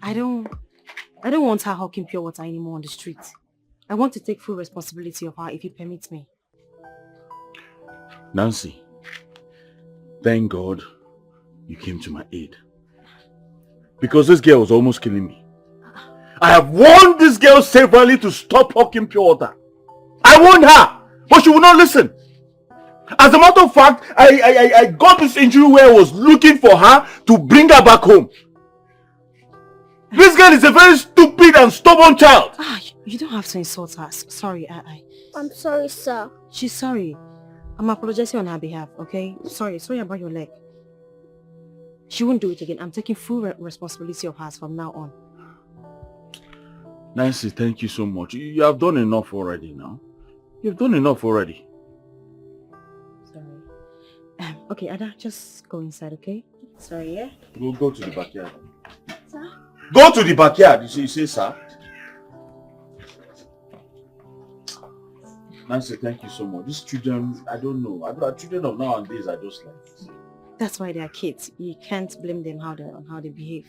I don't want her hawking pure water anymore on the street. I want to take full responsibility of her if you permit me. Nancy, thank God you came to my aid. Because this girl was almost killing me. I have warned this girl severally to stop hawking pure water. I warned her, but she would not listen. As a matter of fact, I got this injury where I was looking for her to bring her back home. This girl is a very stupid and stubborn child. You don't have to insult her. Sorry, I'm sorry, sir. She's sorry. I'm apologizing on her behalf, okay? Sorry about your leg. She won't do it again. I'm taking full responsibility of hers from now on. Nancy, thank you so much. You have done enough already now. You've done enough already. Sorry. Okay, Ada, just go inside, okay? Sorry, yeah? Go to the backyard. Sir? Go to the backyard. You say, sir? Nancy, thank you so much. These children, I don't know. Children of nowadays are just like this. That's why they are kids. You can't blame them on how they behave.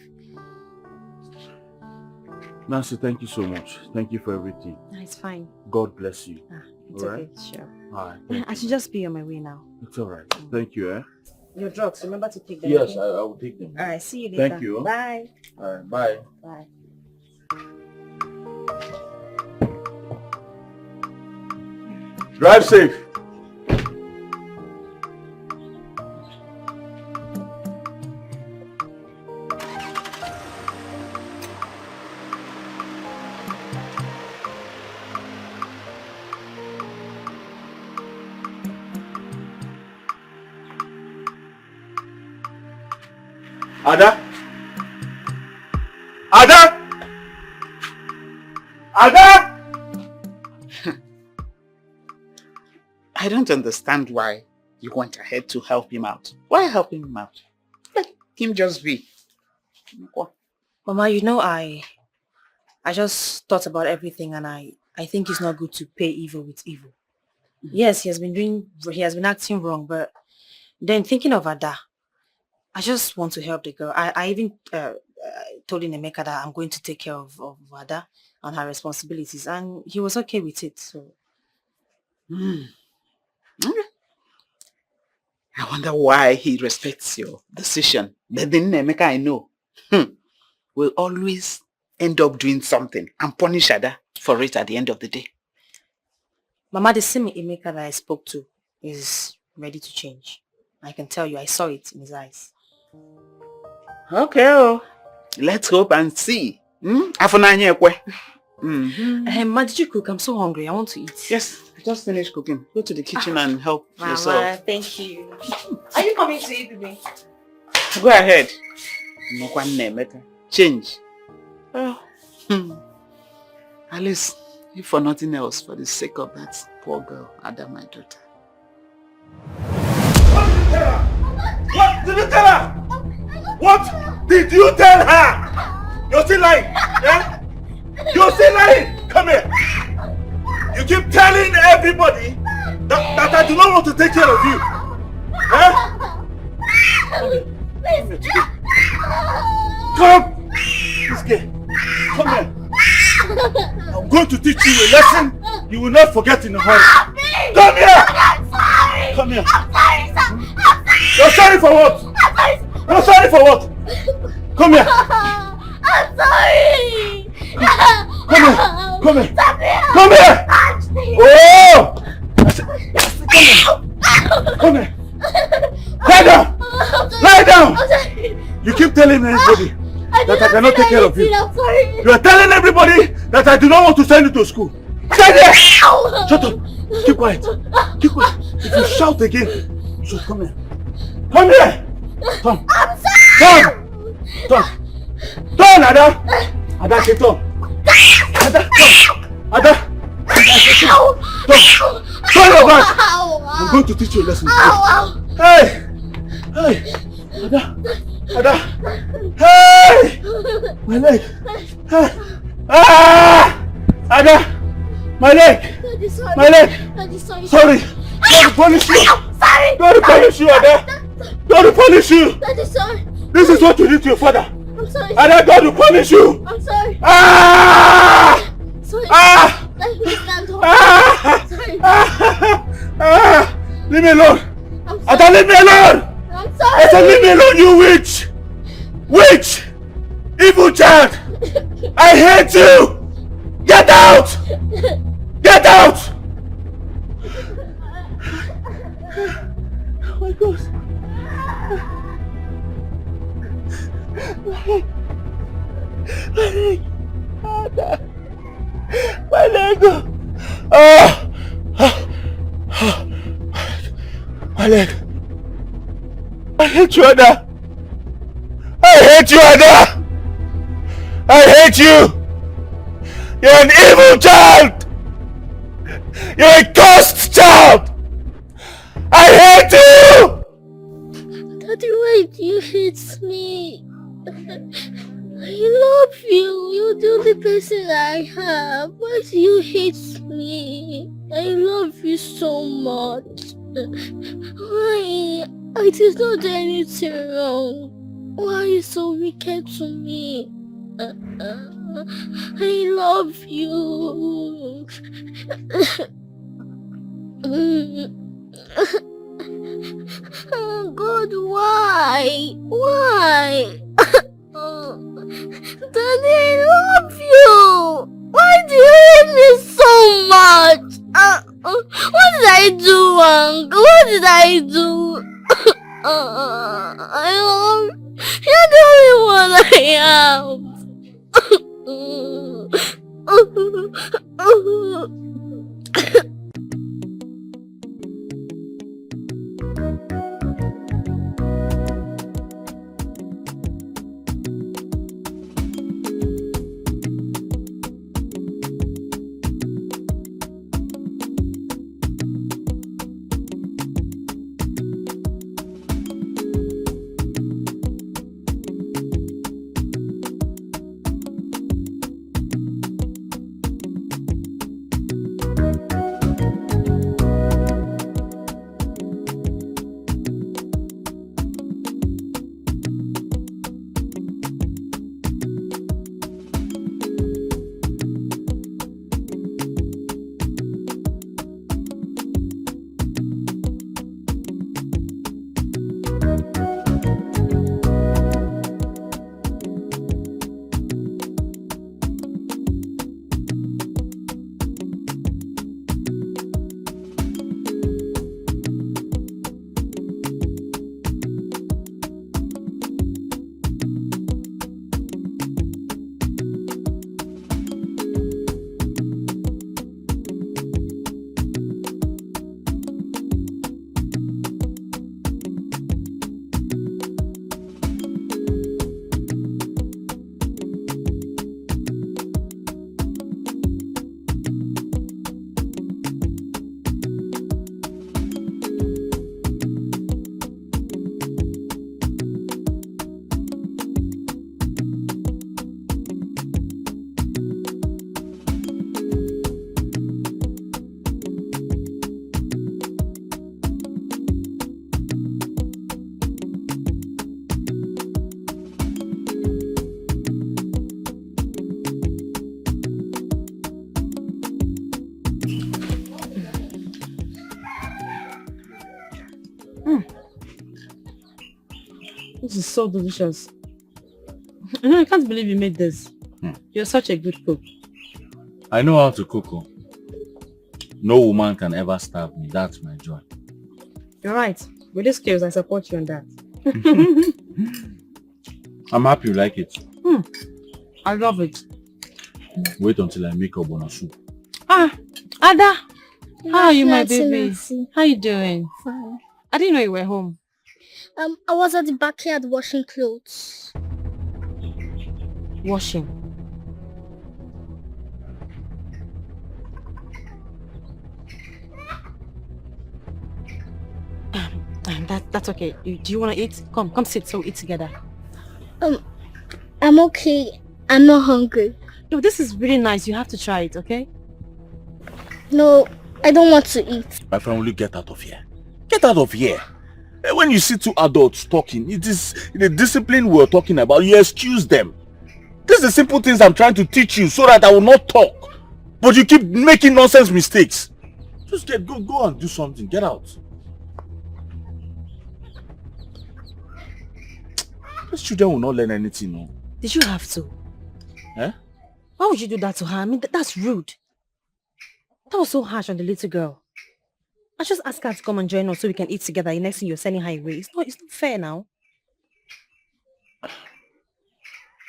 Nancy, thank you so much. Thank you for everything. It's fine. God bless you. It's all okay, right? sure. All right. I should just be on my way now. It's all right. Thank you, eh? Your drugs, remember to take them. Yes, okay? I will take them. All right, see you later. Thank you. Bye. All right, bye. Bye. Drive safe. Ada? I don't understand why you went ahead to help him out. Why helping him out? Let him just be. Mama, I just thought about everything and I think it's not good to pay evil with evil. Yes, he has been acting wrong, but then thinking of Ada, I just want to help the girl. I even told Emeka that I'm going to take care of Ada and her responsibilities, and he was okay with it. So, I wonder why he respects your decision. But then Emeka, I know, will always end up doing something and punish Ada for it at the end of the day. Mama, the same Emeka that I spoke to is ready to change. I can tell you, I saw it in his eyes. Okay, let's hope and see. Ma, did you cook? I'm so hungry. I want to eat. Yes, I just finished cooking. Go to the kitchen and help Mama, yourself. thank you. Are you coming to eat with me? Go ahead. Change. At least, if for nothing else, for the sake of that poor girl, Ada, my daughter. What did you tell her? What did you tell her? You're still lying. Yeah? You're still lying. Come here. You keep telling everybody that I do not want to take care of you. Huh? Come. This girl. Come here. I'm going to teach you a lesson you will not forget in a hurry. Come here. Come here. You're sorry for what? You're sorry for what? Come here. I'm sorry. Come here. Come here. Come here. Oh! Come here. Lie down. Lie down. You keep telling everybody that I cannot take care of you. I'm sorry. You are telling everybody that I do not want to send you to school. Stay there. Shut up. Keep quiet. Keep quiet. If you shout again, so come here. Come here. Come. I'm sorry. Come. Turn, Ada. Ada, say turn. Ada, come. Ada. Turn your back. I'm going to teach you a lesson. Hey. Hey. Ada. Ada. Hey. My leg. Hey. Ah. Ada. My leg. My leg. Sorry. God punish you! Sorry! God punish you, Ada! God punish you! Daddy, sorry! This is what you did to your father! I'm sorry! Ada, God will punish you! I'm sorry! Ah! Sorry! Ah! Let me stand up! Ah! Sorry! Ah! Leave me alone! I'm sorry! Ada, leave me alone! I'm sorry! I said leave me alone, you witch! Witch! Evil child! I hate you! Get out! Get out! Oh my God! My leg! My leg! My leg! I hate you, Ada! I hate you, Ada! I hate you! You're an evil child! You're a cursed child! I hate you! Daddy, why do you hate me? I love you. You're the only person I have. Why do you hate me? I love you so much. Why? I did not do anything wrong. Why are you so wicked to me? I love you. Oh God, why? Why? Daddy, I love you. Why do you hate me so much? What did I do wrong? What did I do? I love. You're the only one I have. This is so delicious. I can't believe you made this. You're such a good cook. I know how to cook. Oh. No woman can ever starve me. That's my joy. You're right. With these skills, I support you on that. I'm happy you like it. I love it. Wait until I make ogbono soup. Ah, Ada. How are you, my Nancy, baby? Nancy. How you doing? Fine. I didn't know you were home. I was at the backyard washing clothes. Washing. That's okay. Do you want to eat? Come sit so we eat together. I'm okay. I'm not hungry. No, this is really nice. You have to try it, okay? No, I don't want to eat. My friend, will you get out of here? Get out of here. When you see two adults talking, it is the discipline we're talking about. You excuse them. These are the simple things I'm trying to teach you so that I will not talk. But you keep making nonsense mistakes. Just go and do something. Get out. These children will not learn anything, no. Did you have to? Eh? Why would you do that to her? I mean, that's rude. That was so harsh on the little girl. I just asked her to come and join us so we can eat together. The next thing you're sending her away. It's not fair now.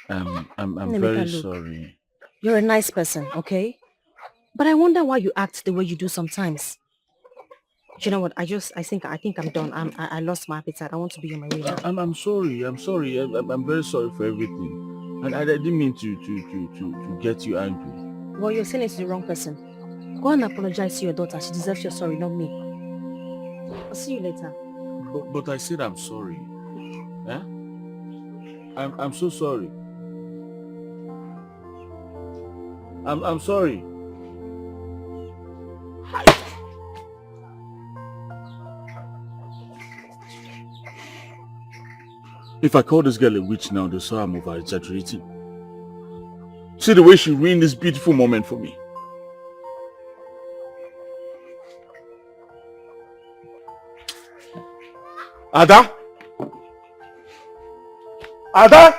I'm very sorry. You're a nice person, okay? But I wonder why you act the way you do sometimes. You know what? I think I'm done. I lost my appetite. I want to be on my way now. I'm sorry. I'm sorry. I'm very sorry for everything. And I didn't mean to get you angry. Well, you're saying it to the wrong person. Go and apologize to your daughter. She deserves your sorry, not me. I'll see you later. But I said I'm sorry. Eh? I'm so sorry. I'm sorry. If I call this girl a witch now, they'll say I'm over-exaggerating. See the way she ruined this beautiful moment for me. Ada? Ada?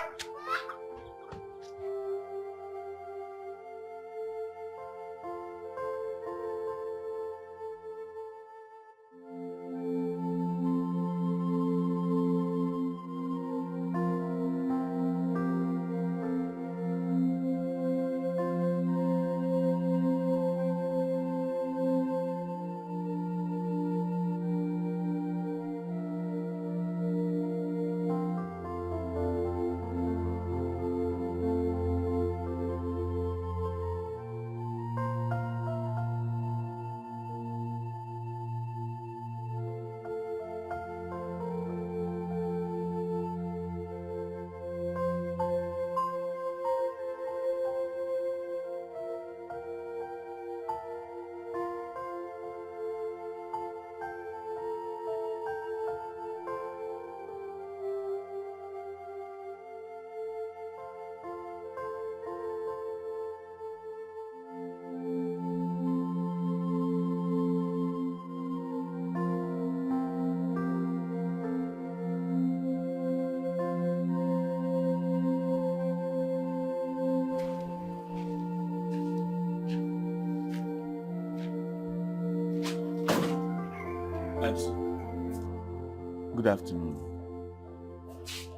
Good afternoon.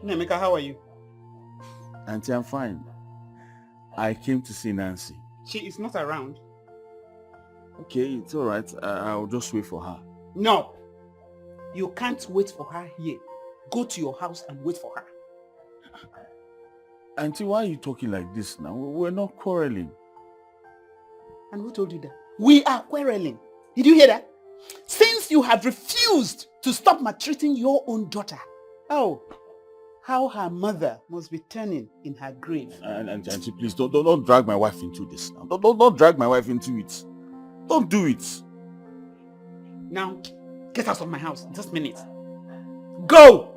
Nemeka, how are you? Auntie, I'm fine. I came to see Nancy. She is not around. Okay, it's all right. I'll just wait for her. No. You can't wait for her here. Go to your house and wait for her. Auntie, why are you talking like this now? We're not quarreling. And who told you that? We are quarreling. Did you hear that? Since you have refused to stop maltreating your own daughter. Oh, how her mother must be turning in her grave. And Auntie, please don't drag my wife into this now. Don't drag my wife into it. Don't do it. Now, get out of my house this minute. Go!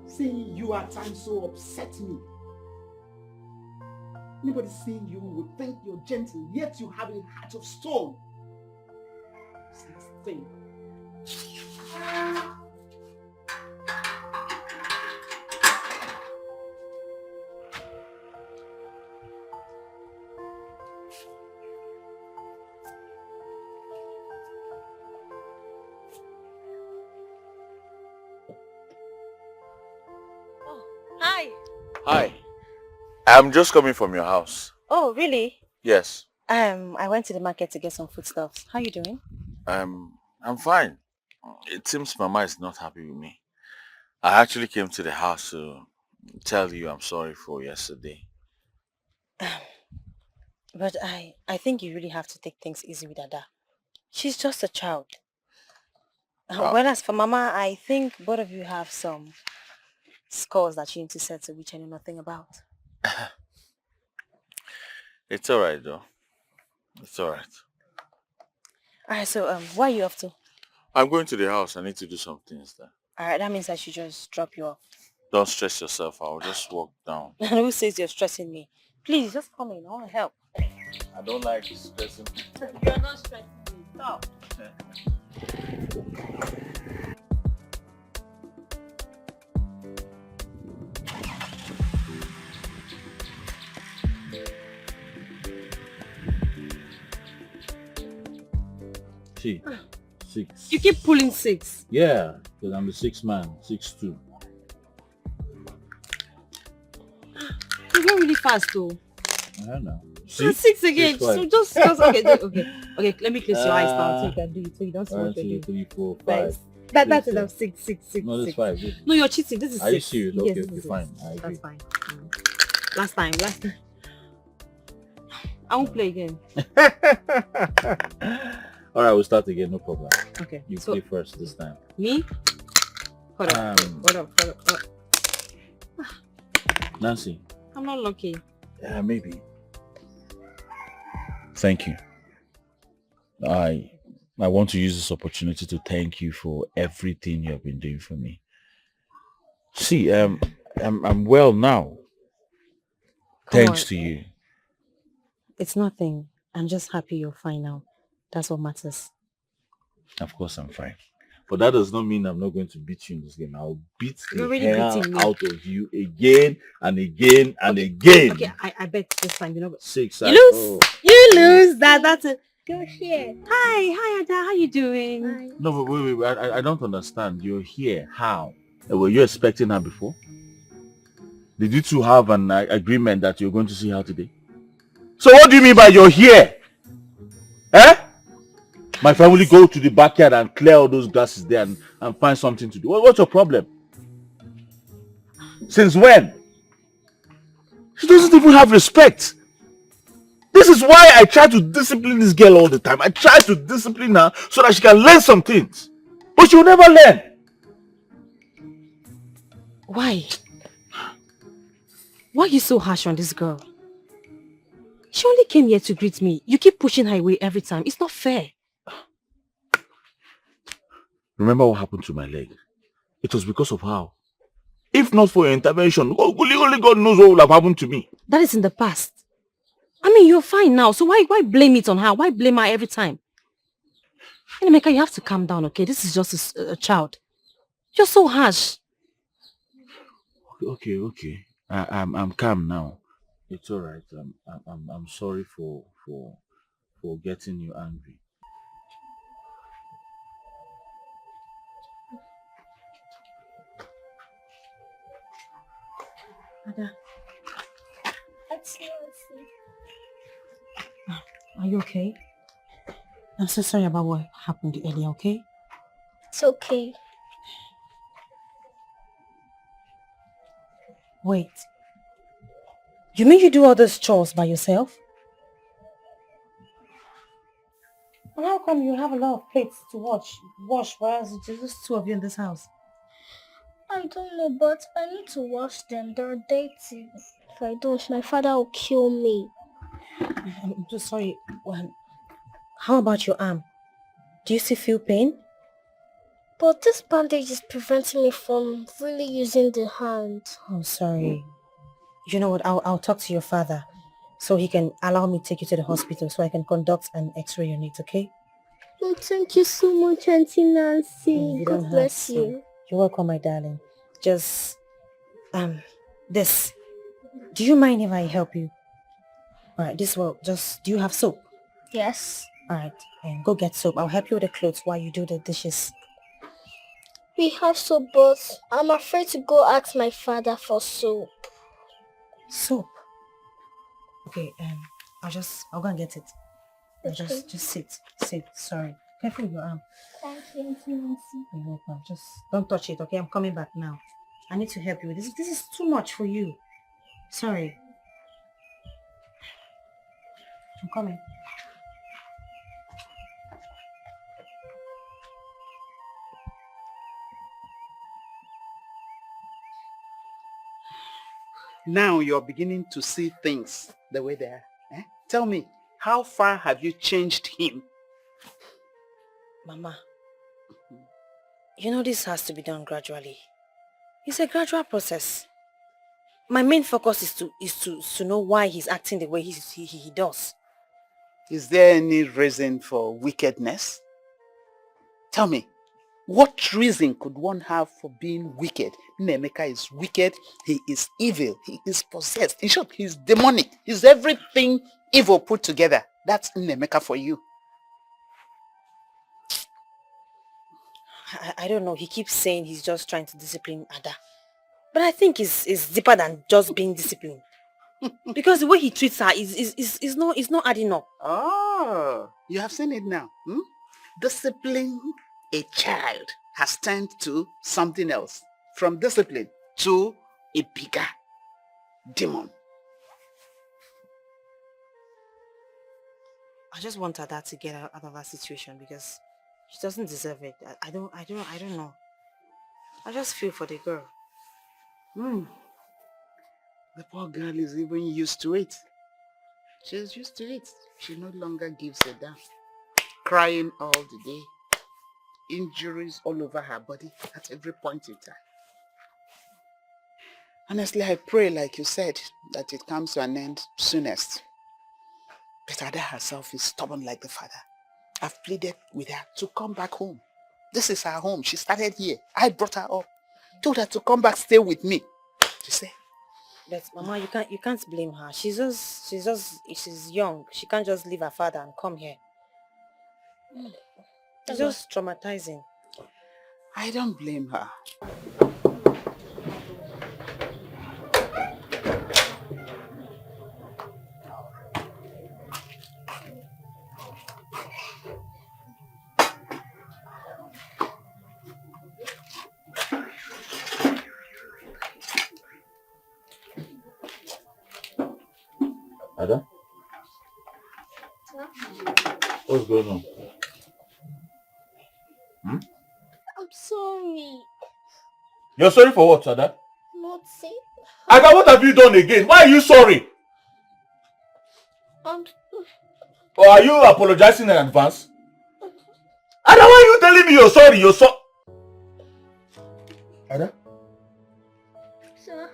Seeing you at times so upset me. Anybody seeing you would think you're gentle, yet you have a heart of stone. This thing. Hi. Hi. I'm just coming from your house. Oh, really? Yes. I went to the market to get some foodstuffs. How are you doing? I'm fine. It seems Mama is not happy with me. I actually came to the house to tell you I'm sorry for yesterday. But I think you really have to take things easy with Ada. She's just a child. Whereas for Mama, I think both of you have some scores that you need to settle, which I know nothing about. It's alright though. It's alright. Alright, so where are you off to? I'm going to the house. I need to do some things there. Alright, that means I should just drop you off. Don't stress yourself. I'll just walk down. And who says you're stressing me? Please, just come in. I want to help. I don't like stressing. You're not stressing me. Stop. See, 6. You keep pulling 6. Yeah, because I'm the 6th man, 6'2". You're going really fast though. I don't know. See? 6 again. 6, 5. So just okay. Let me close your eyes now so you can do it. So you don't see what you're 1, 2, doing. 3, 4, 5. Nice. That's 6, enough. 6. No, that's 5. No, you're cheating. This is 6. Are you serious? Okay, Yes, okay, this is fine. 6. I agree. That's fine. Last time. I won't play again. Alright, we'll start again, no problem. Okay. You So play first this time. me? Hold up. Nancy. I'm not lucky. Yeah, maybe. Thank you. I want to use this opportunity to thank you for everything you have been doing for me. See, I'm well now. Thanks to you. It's nothing. I'm just happy you're fine now. That's what matters. Of course I'm fine. But that does not mean I'm not going to beat you in this game. I'll beat the You're already hell beating me. out of you again and again and again. Okay, I bet this time, 6. You lose. You lose. That's it. You're here. Hi, Ada. How you doing? Hi. No, but wait. I don't understand. You're here. How? Were you expecting her before? Did you two have an agreement that you're going to see her today? So what do you mean by you're here? Eh? My family go to the backyard and clear all those grasses there and find something to do. What's your problem? Since when? She doesn't even have respect. This is why I try to discipline this girl all the time. I try to discipline her so that she can learn some things. But she will never learn. Why? Why are you so harsh on this girl? She only came here to greet me. You keep pushing her away every time. It's not fair. Remember what happened to my leg? It was because of her. If not for your intervention, only God knows what would have happened to me. That is in the past. I mean, you're fine now, so why blame it on her? Why blame her every time? Emeka, you have to calm down, okay? This is just a child. You're so harsh. Okay. I'm calm now. It's all right. I'm sorry for getting you angry. Ada, Let's see. are you okay? I'm so sorry about what happened earlier, okay? It's okay. Wait. You mean you do all those chores by yourself? And how come you have a lot of plates to wash, whereas it's just 2 of you in this house? I don't know, but I need to wash them. They're dirty. If I don't, my father will kill me. I'm so sorry. Well, how about your arm? Do you still feel pain? But this bandage is preventing me from really using the hand. Oh, sorry. You know what? I'll talk to your father so he can allow me to take you to the hospital so I can conduct an x-ray on it, okay? Oh, thank you so much, Auntie Nancy. You don't God have bless to. you. You're welcome, my darling. Just, this. Do you mind if I help you? Alright, this will just, do you have soap? Yes. Alright, go get soap. I'll help you with the clothes while you do the dishes. We have soap, but I'm afraid to go ask my father for soap. Soap? Okay, I'll go and get it. Okay. Just sit. Sorry. Careful with your arm. Thank you, Auntie Nancy. You're welcome. Just don't touch it, okay? I'm coming back now. I need to help you with this. This is too much for you. Sorry. I'm coming. Now you're beginning to see things the way they are. Eh? Tell me, how far have you changed him? Mama, you know this has to be done gradually. It's a gradual process. My main focus is to know why he's acting the way he does. Is there any reason for wickedness? Tell me, what reason could one have for being wicked? Nnemeka is wicked, he is evil, he is possessed. In short, he's demonic. He's everything evil put together. That's Nnemeka for you. I don't know. He keeps saying he's just trying to discipline Ada. But I think it's deeper than just being disciplined. Because the way he treats her is not adding up. Oh, you have seen it now. Hmm? Discipline a child has turned to something else. From discipline to a bigger demon. I just want Ada to get out of that situation because she doesn't deserve it. I don't know. I just feel for the girl. The poor girl is even used to it. She's used to it. She no longer gives a damn. Crying all the day. Injuries all over her body at every point in time. Honestly, I pray, like you said, that it comes to an end soonest. But Ada herself is stubborn like the father. I've pleaded with her to come back home. This is her home. She started here. I brought her up. Told her to come back, stay with me. She said, but Mama, you can't blame her. She's young. She can't just leave her father and come here. It's just traumatizing. I don't blame her. Ada? What's going on? I'm sorry. You're sorry for what, Ada? Nothing. Ada, what have you done again? Why are you sorry? Or are you apologizing in advance? Ada, why are you telling me you're sorry? You're so... Ada? Sir?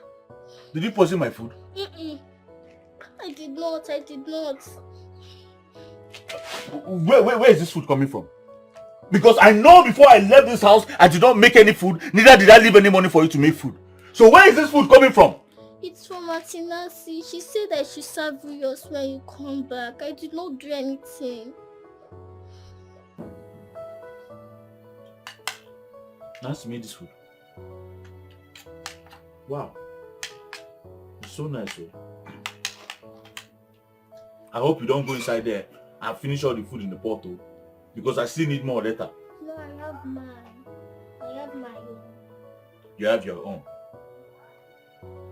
Did you poison my food? I did not. Where is this food coming from? Because I know before I left this house, I did not make any food, neither did I leave any money for you to make food. So where is this food coming from? It's from Atinasi. She said I should serve yours when you come back. I did not do anything. Nancy made this food. Wow. It's so nice, eh? I hope you don't go inside there and finish all the food in the pot, oh, because I still need more later. No, I have mine. I have my own. You have your own.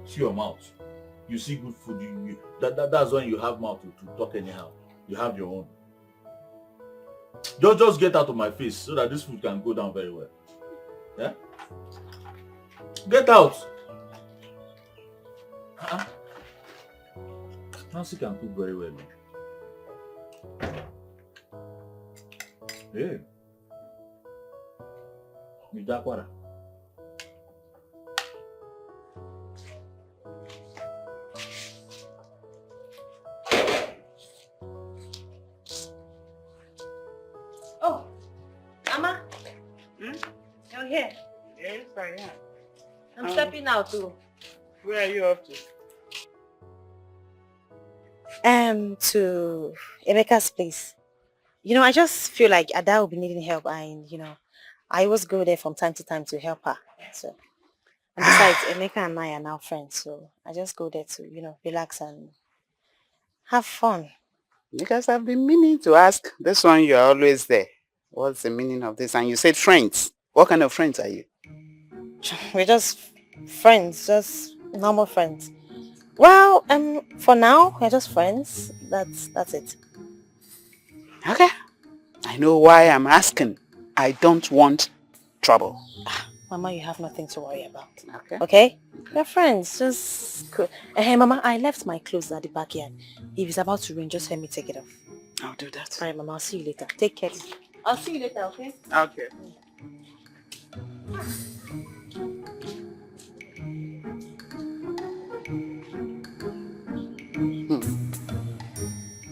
See your mouth. You see good food. That's when you have mouth to talk anyhow. You have your own. Just get out of my face so that this food can go down very well. Yeah? Get out. Nancy can cook very well. Hey. Midakwara. Oh, Mama. You're here. Yes, I am. I'm stepping out too. Where are you up to? To Emeka's place. You know, I just feel like Ada will be needing help and, you know, I always go there from time to time to help her. So, and besides, Emeka and I are now friends, so I just go there to, you know, relax and have fun. Because I've been meaning to ask, this one you're always there. What's the meaning of this? And you said friends. What kind of friends are you? We're just friends, just normal friends. Well, for now, we're just friends. That's it. Okay. I know why I'm asking. I don't want trouble. Mama, you have nothing to worry about. Okay. Okay? We're friends, just... Hey, Mama, I left my clothes at the backyard. If it's about to rain, just help me take it off. I'll do that. Alright, Mama, I'll see you later. Take care. I'll see you later, okay? Okay.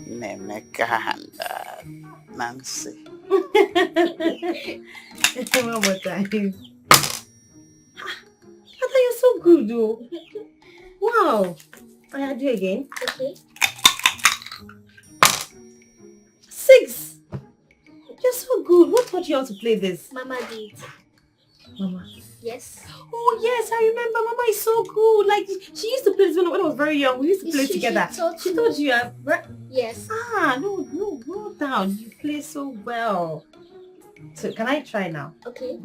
Nemeka and Nancy. One more time. I thought you're so good, though. Wow. I'll do it again. Okay. 6. You're so good. What taught you how to play this? Mama did. Mama. Yes. Oh, yes, I remember. Mama is so good. Like, she used to play this when I was very young. We used to play together. She taught you, right? Yes. Ah, no, well done. You play so well. So, can I try now? Okay.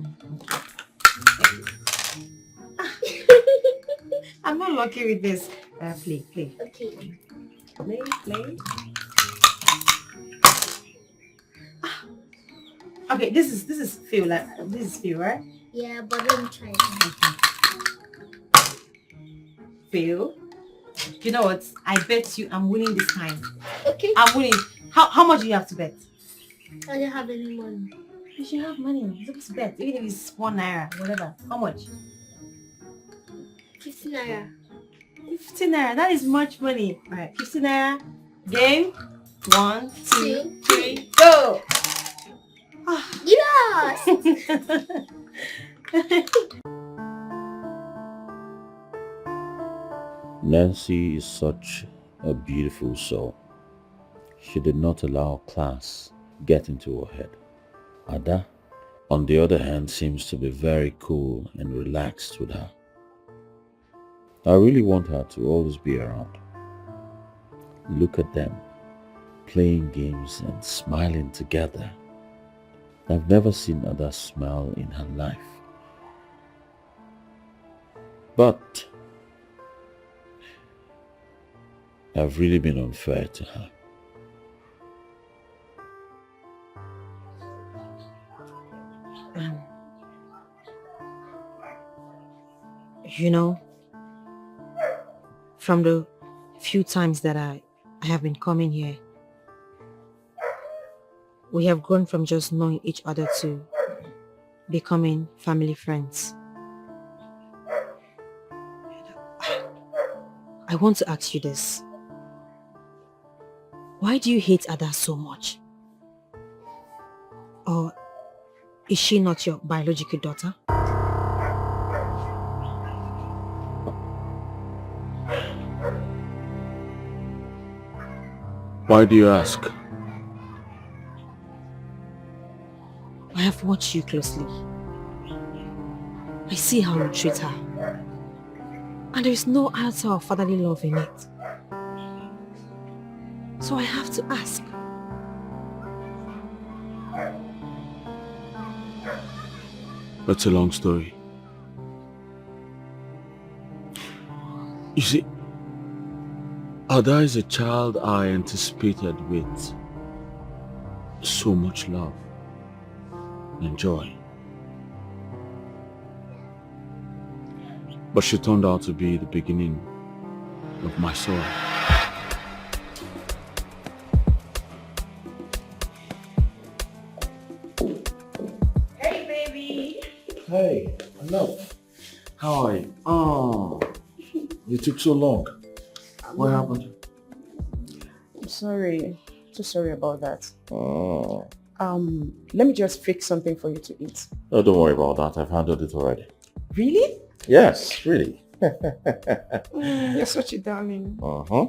I'm not lucky with this. Play. Okay. Play. Okay, this is Phil. Like, this is Phil, right? Yeah, but let me try it. Phil, you know what? I bet you I'm winning this time. Okay. I'm winning. How much do you have to bet? I don't have any money. You should have money. You're supposed to bet, even if it's 1 naira, whatever. How much? 50 naira. 50 naira. That is much money. All right, 50 naira. Game. 1, 2, 3, go. Yes. Nancy is such a beautiful soul. She did not allow class get into her head. Ada, on the other hand, seems to be very cool and relaxed with her. I really want her to always be around. Look at them, playing games and smiling together. I've never seen Ada smile in her life. But I've really been unfair to her. You know, from the few times that I have been coming here, we have grown from just knowing each other to becoming family friends. I want to ask you this. Why do you hate Ada so much? Or is she not your biological daughter? Why do you ask? I have watched you closely. I see how you treat her. And there is no answer of fatherly love in it. So I have to ask. That's a long story. You see, Ada is a child I anticipated with so much love and joy. But she turned out to be the beginning of my sorrow. Hey, baby. Hey, hello. How are you? Oh, you took so long. What happened? I'm sorry. So sorry about that. Oh. Let me just fix something for you to eat. Oh, don't worry about that. I've handled it already. Really? Yes, really. You're such a darling. Uh-huh.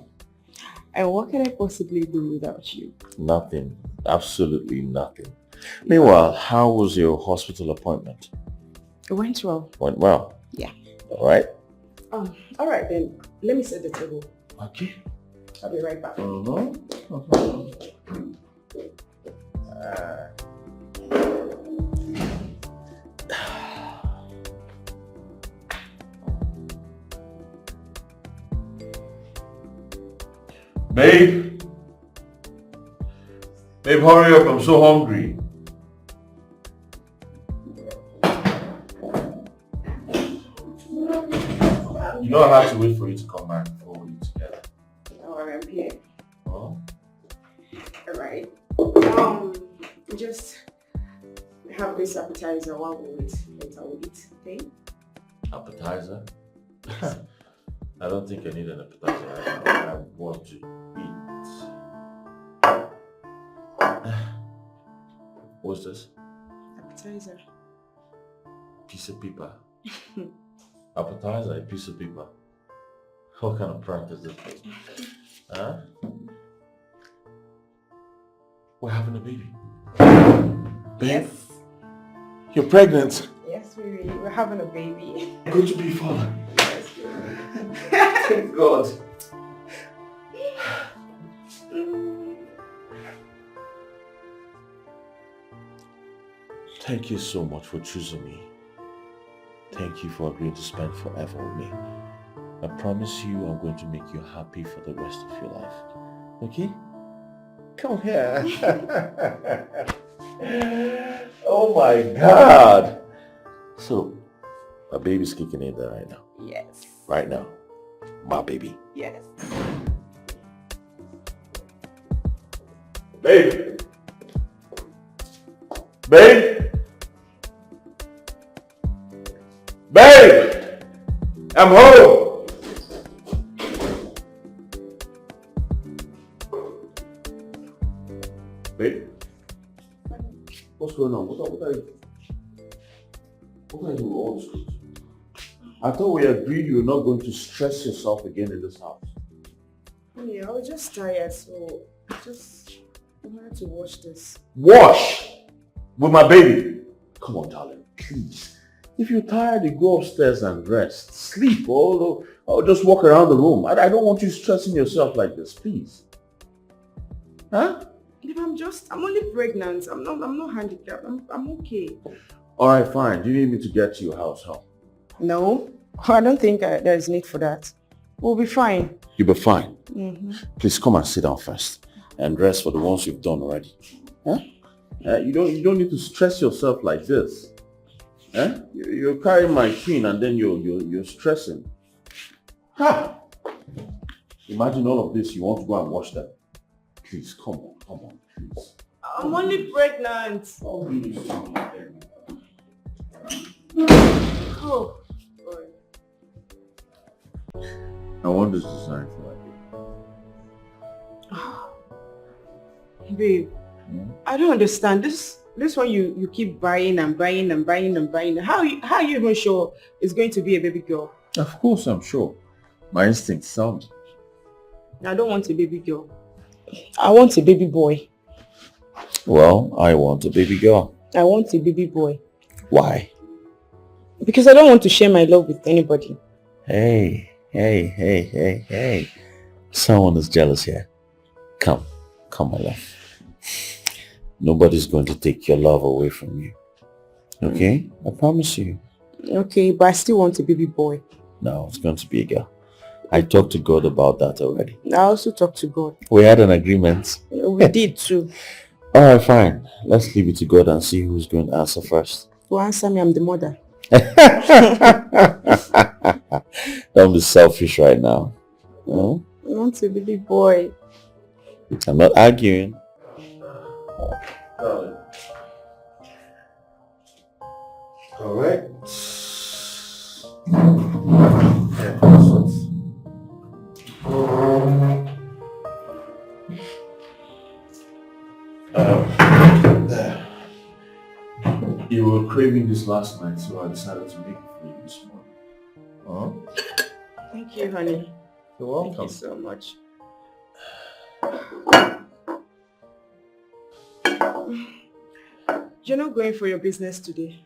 And what can I possibly do without you? Nothing. Absolutely nothing. Meanwhile, how was your hospital appointment? It went well. Went well? Yeah. All right. All right then. Let me set the table. Okay. I'll be right back. Babe! Babe, hurry up. I'm so hungry. know I had to wait for you to come back before we eat together. Oh, I'm here. Oh? Alright. Just have this appetizer while we wait. Later we'll eat, okay? Appetizer? I don't think I need an appetizer. I want to eat. What's this? Appetizer. Piece of paper. Appetizer, a piece of paper. What kind of prank is this? Huh? We're having a baby. Babe? Yes. You're pregnant. Yes, we're having a baby. I'm going to be a father. Yes, Thank God. Thank you so much for choosing me. Thank you for agreeing to spend forever with me. I promise you I'm going to make you happy for the rest of your life. Okay? Come here. Oh my God. So, my baby's kicking in there right now. Yes. Right now. My baby. Yes. Babe! Babe! Babe! I'm home! Babe? What's going on? What are you doing with all this clothes? I thought we agreed you were not going to stress yourself again in this house. Yeah, I was just tired, so I just wanted to watch this. Wash! With my baby. Come on, darling, please. If you're tired, you go upstairs and rest. Sleep or just walk around the room. I don't want you stressing yourself like this, please. Huh? If I'm only pregnant. I'm not handicapped. I'm okay. Alright, fine. Do you need me to get to your house help? No, I don't think there's need for that. We'll be fine. You'll be fine. Mm-hmm. Please come and sit down first and rest for the ones you've done already. Huh? You don't need to stress yourself like this. Huh? You're carrying my queen and then you're stressing. Ha! Imagine all of this. You want to go and watch them. Please, come on, please. I'm only pregnant. Oh, Oh, boy. I want this design for my baby. Babe, I don't understand. This one you keep buying and buying and buying and buying. How are you even sure it's going to be a baby girl? Of course, I'm sure. My instincts tell me. I don't want a baby girl. I want a baby boy. Well, I want a baby girl. I want a baby boy. Why? Because I don't want to share my love with anybody. Hey. Someone is jealous here. Come, my love. Nobody's going to take your love away from you. Okay? I promise you. Okay, but I still want a baby boy. No, it's going to be a girl. I talked to God about that already. I also talked to God. We had an agreement. We did too. Alright, fine. Let's leave it to God and see who's going to answer first. To answer me, I'm the mother. Don't be selfish right now. No? I want a baby boy. I'm not arguing. Correct. There. You were craving this last night, so I decided to make it for you this morning. Thank you, honey. You're welcome. Thank you so much. You're not going for your business today?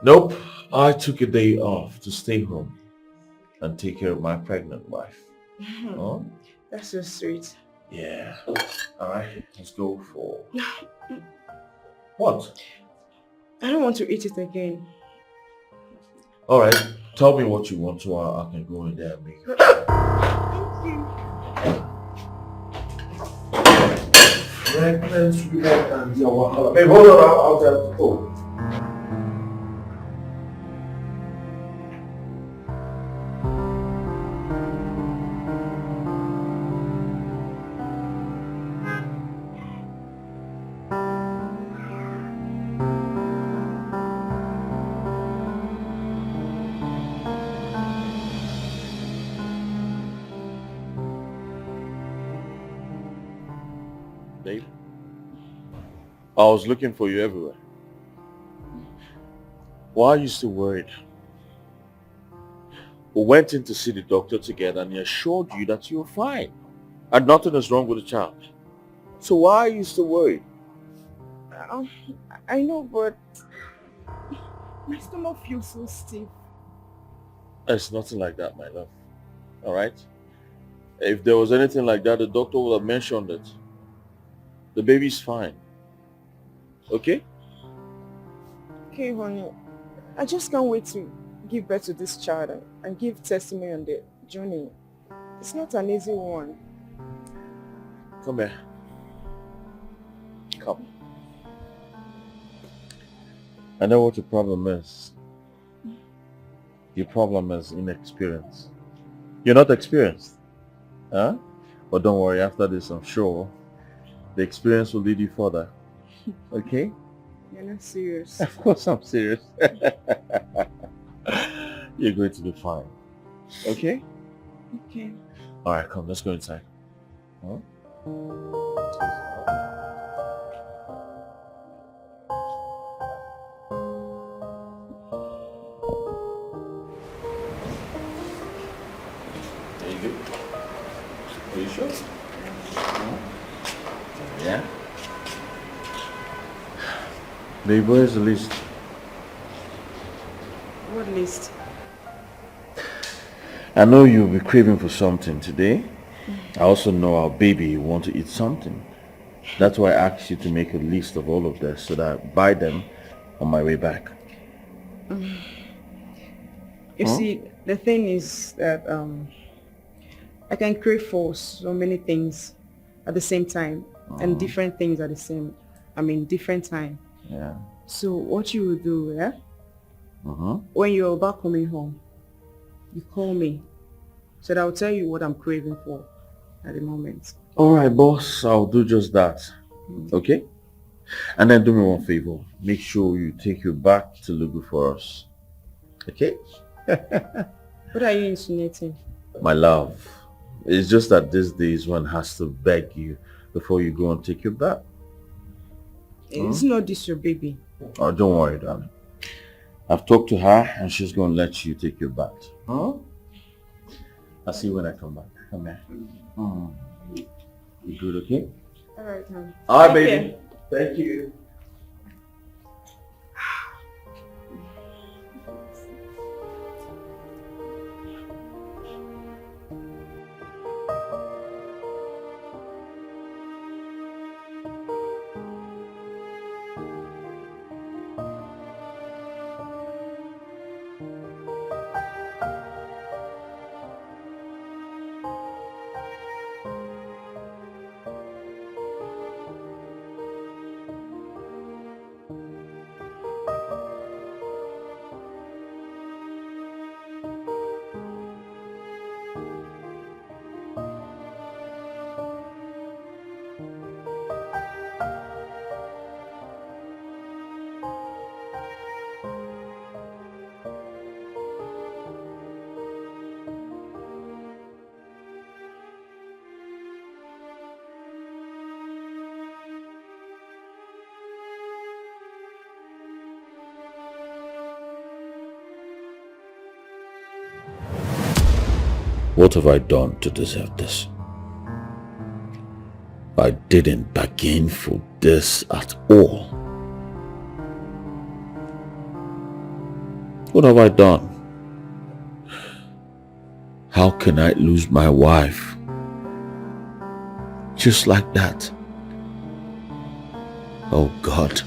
Nope. I took a day off to stay home and take care of my pregnant wife. That's so sweet. Yeah. Alright, let's go for... What? I don't want to eat it again. Alright, tell me what you want so I can go in there and make it. Thank you. Babe, hold on, I'll tell you. Oh. Babe, I was looking for you everywhere. Why are you still worried? We went in to see the doctor together and he assured you that you were fine and nothing is wrong with the child. So why are you still worried? I know, but my stomach feels so stiff. It's nothing like that, my love. Alright? If there was anything like that, the doctor would have mentioned it. The baby's fine. Okay? Okay, honey. I just can't wait to give birth to this child and give testimony on the journey. It's not an easy one. Come here. Come. I know what your problem is. Your problem is inexperience. You're not experienced. Huh? But don't worry, after this I'm sure the experience will lead you further. Okay? You're not serious. Of course I'm serious. You're going to be fine. Okay? Okay. Alright, come, let's go inside. Huh? There you go. Are you sure? Yeah? Babe, where's the list? What list? I know you'll be craving for something today. I also know our baby will want to eat something. That's why I asked you to make a list of all of this so that I buy them on my way back. You see, the thing is that I can crave for so many things at the same time and different things at the same, different time. Yeah. So what you will do, yeah? When you're about coming home, you call me so that I'll tell you what I'm craving for at the moment. Alright, boss, I'll do just that. Okay? And then do me one favor. Make sure you take you back to Lugu for us. Okay? What are you insinuating? My love, it's just that these days one has to beg you before you go and take your bath. It's not this your baby. Oh, don't worry, darling. I've talked to her and she's going to let you take your bath. Huh? I'll see you when I come back. Come here. You good, okay? Alright, honey. Alright, baby. Thank you. What have I done to deserve this? I didn't bargain for this at all. What have I done? How can I lose my wife? Just like that. Oh God.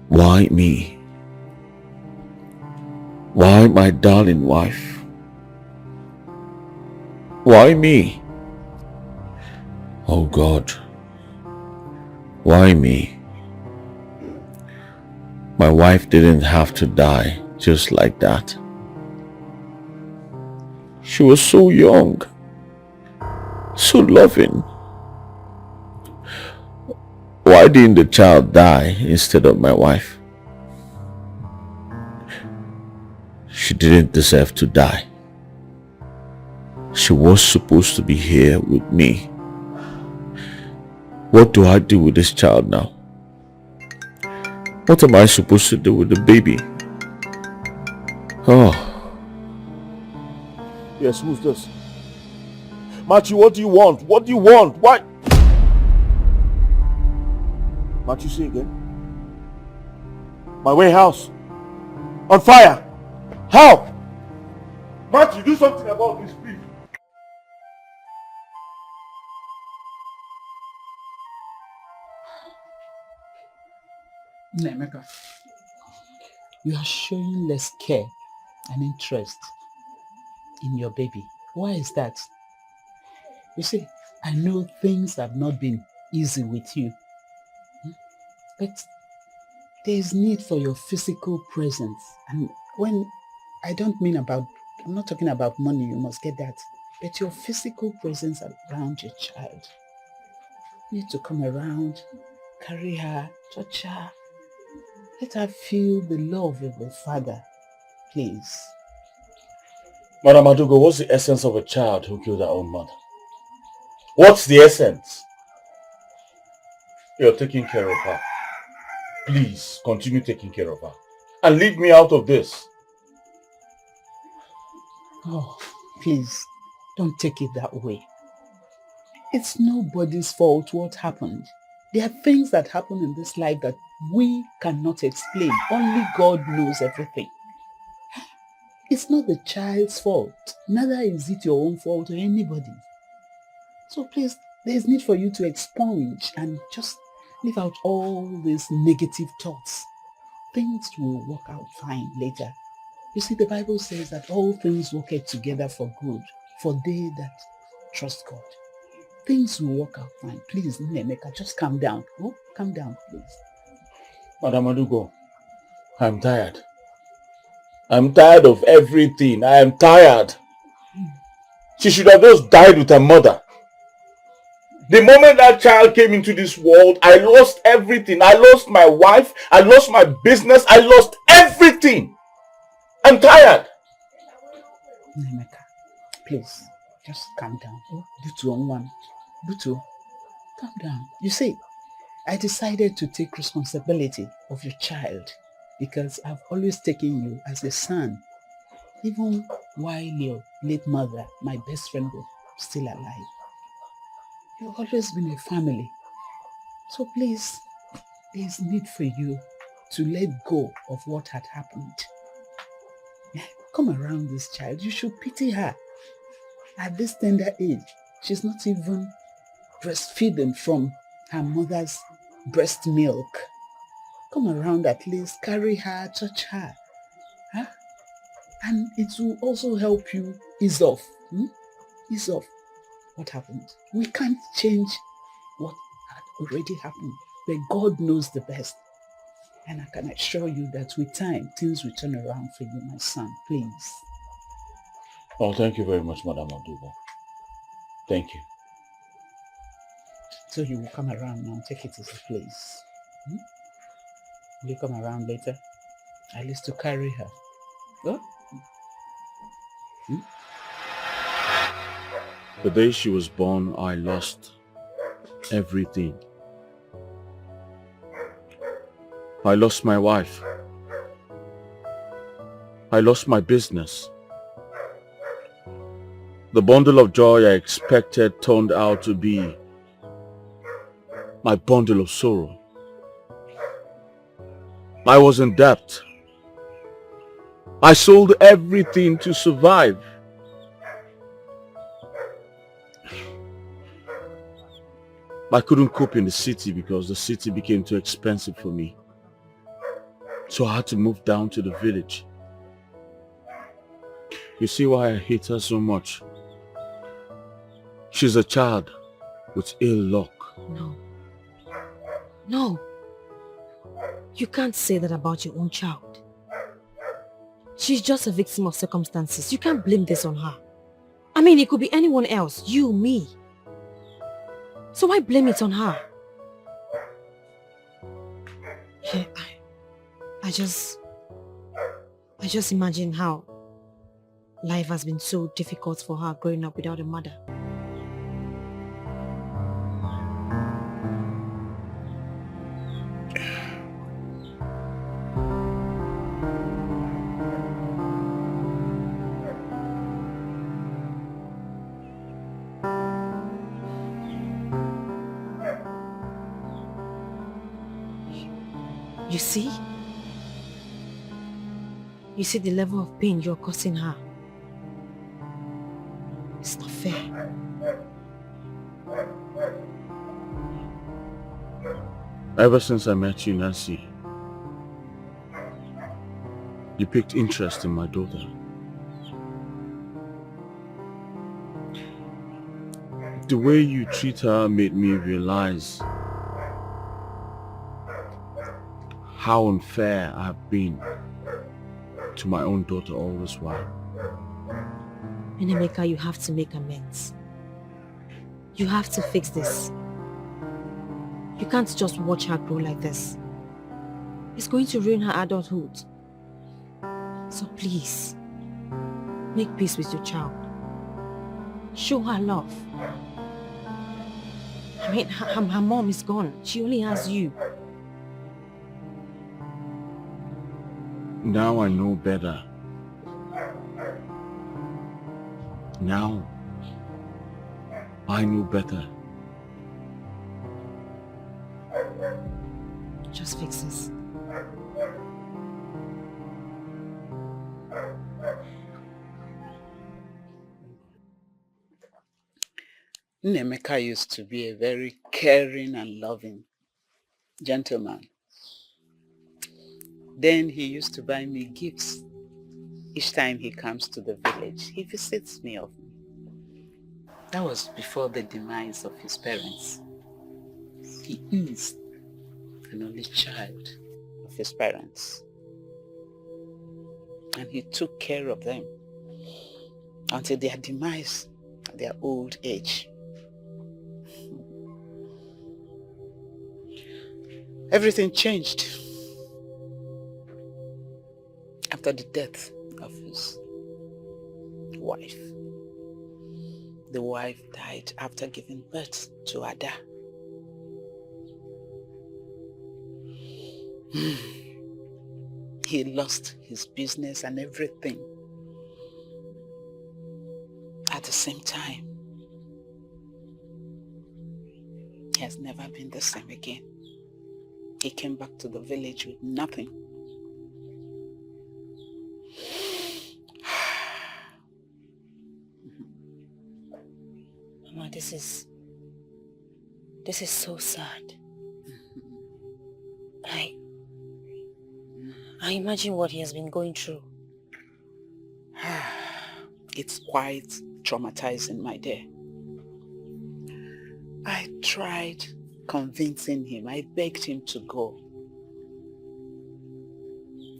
Why me? Why my darling wife? Why me? Oh God. Why me? My wife didn't have to die just like that. She was so young, so loving. Why didn't the child die instead of my wife? She didn't deserve to die. She was supposed to be here with me. What do I do with this child now? What am I supposed to do with the baby? Oh. Yes, who's this? Matthew, what do you want? What do you want? Why? Matthew, say again. My warehouse on fire. How? Matthew, do something about this, please. Nemeka, you are showing less care and interest in your baby. Why is that? You see, I know things have not been easy with you, but there is need for your physical presence. And when I don't mean about, I'm not talking about money, you must get that, but your physical presence around your child. You need to come around, carry her, touch her, let her feel the love of the father, please. Madam Adugo, what's the essence of a child who killed her own mother? What's the essence? You're taking care of her. Please, continue taking care of her. And leave me out of this. Oh, please, don't take it that way. It's nobody's fault what happened. There are things that happen in this life that we cannot explain. Only God knows everything. It's not the child's fault. Neither is it your own fault or anybody's. So please, there's need for you to expunge and just leave out all these negative thoughts. Things will work out fine later. You see, the Bible says that all things work together for good, for they that trust God. Things will work out fine. Please, Nemeka, just calm down. Oh, calm down, please. Madam Adugo, I'm tired. I'm tired of everything. I am tired. She should have just died with her mother. The moment that child came into this world, I lost everything. I lost my wife. I lost my business. I lost everything. I'm tired. Nemeka, please, just calm down. Oh, Butu on one. Butu, calm down. You see, I decided to take responsibility of your child because I've always taken you as a son. Even while your late mother, my best friend, was still alive. You've always been a family. So please, there's need for you to let go of what had happened. Come around this child. You should pity her. At this tender age, she's not even breastfeeding from her mother's breast milk. Come around at least, carry her, touch her. Huh? And it will also help you ease off. Ease off what happened. We can't change what had already happened, but God knows the best. And I can assure you that with time, things will turn around for you, my son. Please. Oh, thank you very much, Madam Adugo. Thank you. So you will come around now and take it as a place. Will you come around later? At least to carry her. Oh? The day she was born, I lost everything. I lost my wife. I lost my business. The bundle of joy I expected turned out to be my bundle of sorrow. I was in debt. I sold everything to survive. I couldn't cope in the city because the city became too expensive for me. So I had to move down to the village. You see why I hate her so much? She's a child with ill luck. No. No. You can't say that about your own child. She's just a victim of circumstances. You can't blame this on her. I mean, it could be anyone else. You, me. So why blame it on her? Yeah, I just imagine how life has been so difficult for her growing up without a mother. You see? You see the level of pain you're causing her. It's not fair. Ever since I met you, Nancy, you picked interest in my daughter. The way you treat her made me realize how unfair I have been to my own daughter all this while. Enemeka, you have to make amends. You have to fix this. You can't just watch her grow like this. It's going to ruin her adulthood. So please, make peace with your child. Show her love. I mean, her mom is gone. She only has you. Now I know better. Now I know better. Just fix this. Nemeka used to be a very caring and loving gentleman. Then he used to buy me gifts. Each time he comes to the village, he visits me often. That was before the demise of his parents. He is an only child of his parents. And he took care of them until their demise at their old age. Everything changed after the death of his wife. The wife died after giving birth to Ada. He lost his business and everything at the same time. He has never been the same again. He came back to the village with nothing. Mama, this is so sad. I imagine what he has been going through. It's quite traumatizing, my dear. I tried convincing him. I begged him to go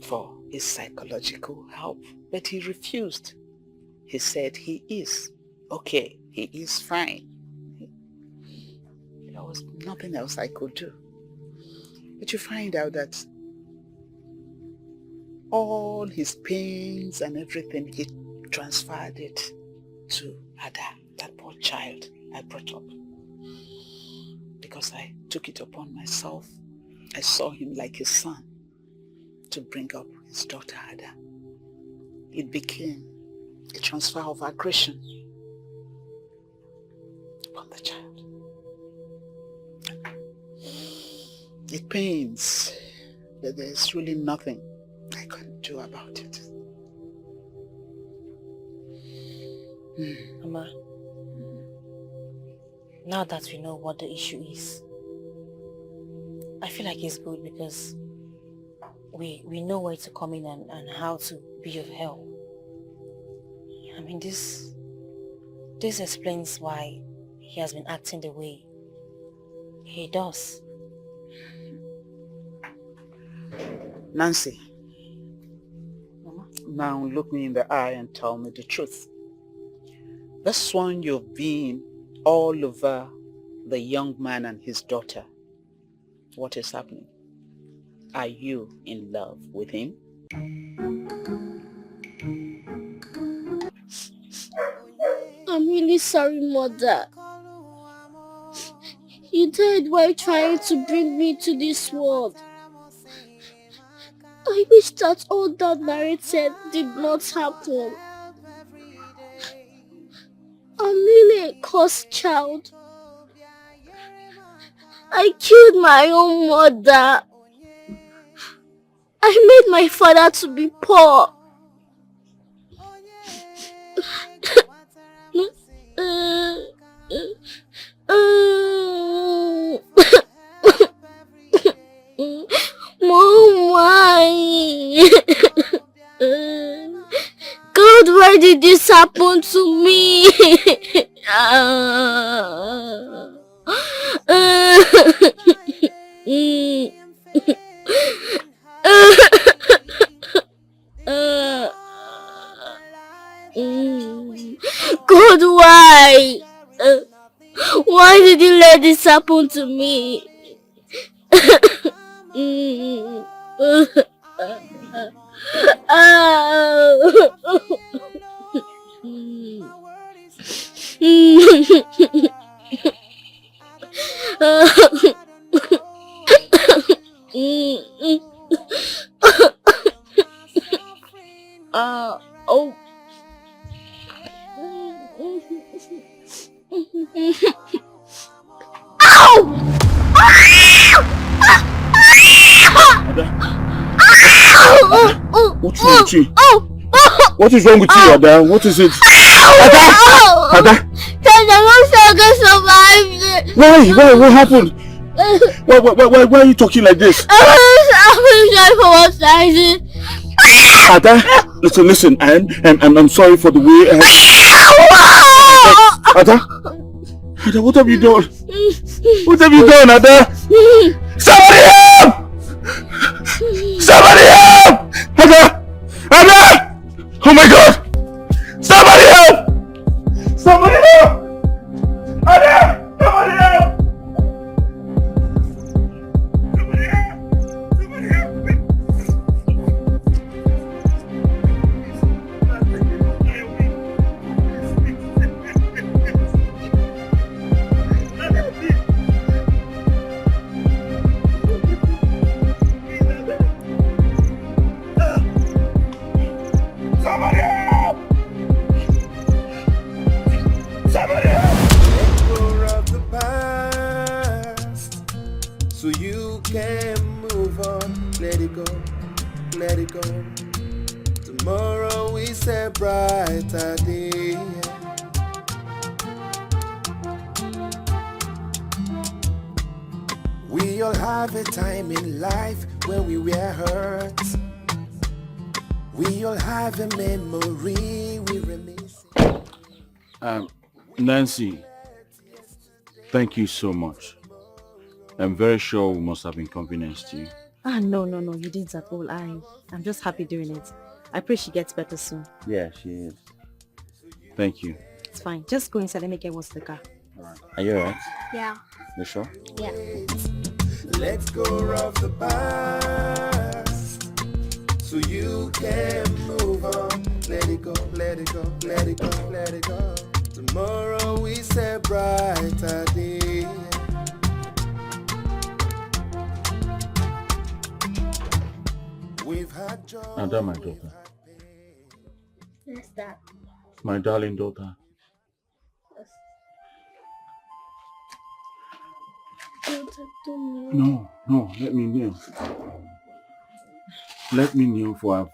for his psychological help, but he refused. He said he is okay. He is fine. There was nothing else I could do. But you find out that all his pains and everything, he transferred it to Ada, that poor child I brought up. Because I took it upon myself. I saw him like his son to bring up his daughter Ada. It became a transfer of aggression upon the child. It pains, but there's really nothing I can do about it. Mama, now that we know what the issue is, I feel like it's good because we know where to come in and how to be of help. I mean, this explains why he has been acting the way he does. Nancy, now look me in the eye and tell me the truth. This one you've been all over the young man and his daughter. What is happening? Are you in love with him? I'm really sorry, Mother. You died while trying to bring me to this world. I wish that all that narrated did not happen. I'm really a cursed child. I killed my own mother. I made my father to be poor. Mom, why? God, why did this happen to me? God, why? Why did you let this happen to me? Oh. What's wrong with you? What is wrong with you, Ada? What is it? Ada! Why? What happened? Why are you talking like this? Ada, listen. I'm sorry for the way. Ada, what have you done? What have you done, Ada? Somebody help! Somebody help! Ada! Oh my God! Somebody help! Somebody help! Ada! Somebody help! Tomorrow is a brighter day. We all have a time in life when we were hurt. We all have a memory we reminisce. Nancy, thank you so much. I'm very sure we must have inconvenienced you. No, you didn't at all. I'm just happy doing it. I pray she gets better soon. Yeah, she is. Thank you. It's fine. Just go inside. Let me get what's the car. Alright. Are you alright? Yeah. You sure? Yeah. Let's go off the past so you can move on. Let it go, let it go, let it go, let it go. Tomorrow is a brighter day. We've had joy. Ada, my daughter. What's that? My darling daughter. No, let me kneel. Let me kneel, for I've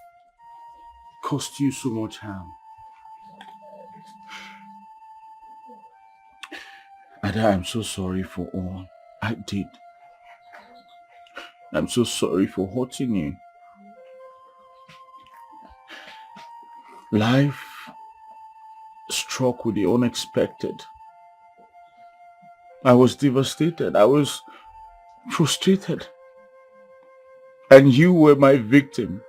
caused you so much harm. Ada, I'm so sorry for all I did. I'm so sorry for hurting you. Life struck with the unexpected. I was devastated. I was frustrated. And you were my victim.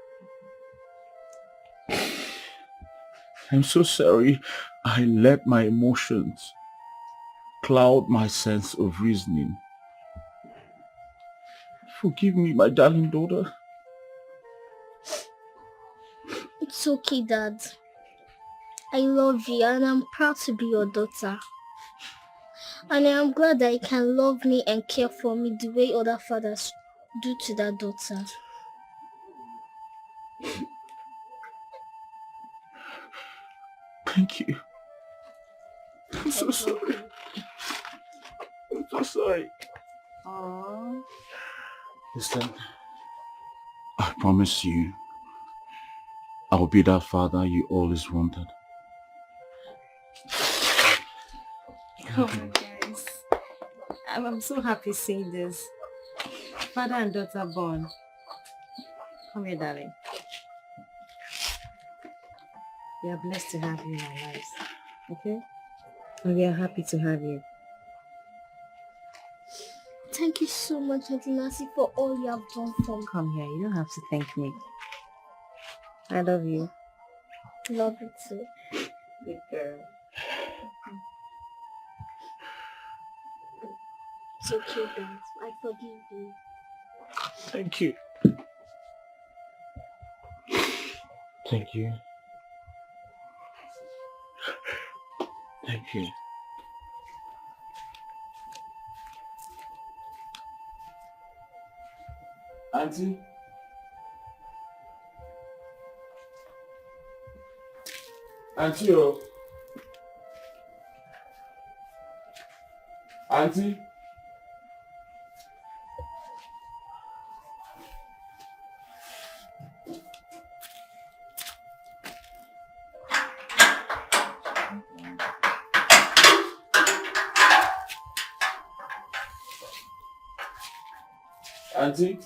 I'm so sorry I let my emotions cloud my sense of reasoning. Forgive me, my darling daughter. It's okay, Dad. I love you and I'm proud to be your daughter. And I am glad that you can love me and care for me the way other fathers do to their daughter. Thank you. I'm so sorry. I'm so sorry. Aww. Listen, I promise you, I'll be that father you always wanted. Oh my guys. I'm so happy seeing this. Father and daughter born. Come here, darling. We are blessed to have you in our lives. Okay? And we are happy to have you. Thank you so much, Auntie Nancy, for all you have done for me. Come here. You don't have to thank me. I love you. Love you too. Good girl. It's okay, Dad. I forgive you. Thank you. Thank you. Thank you. Auntie? Auntie, oh. Auntie? Auntie?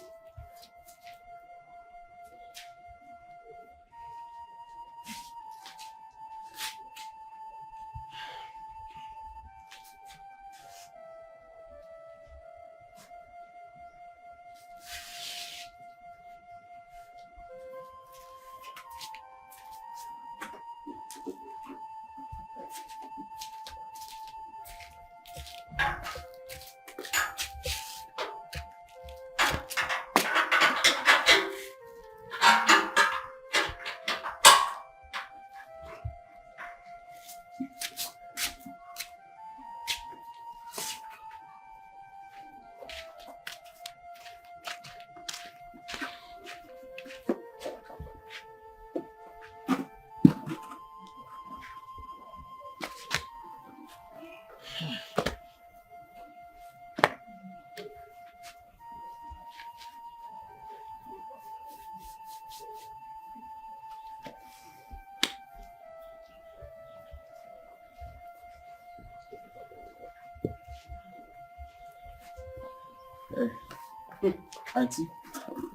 Auntie?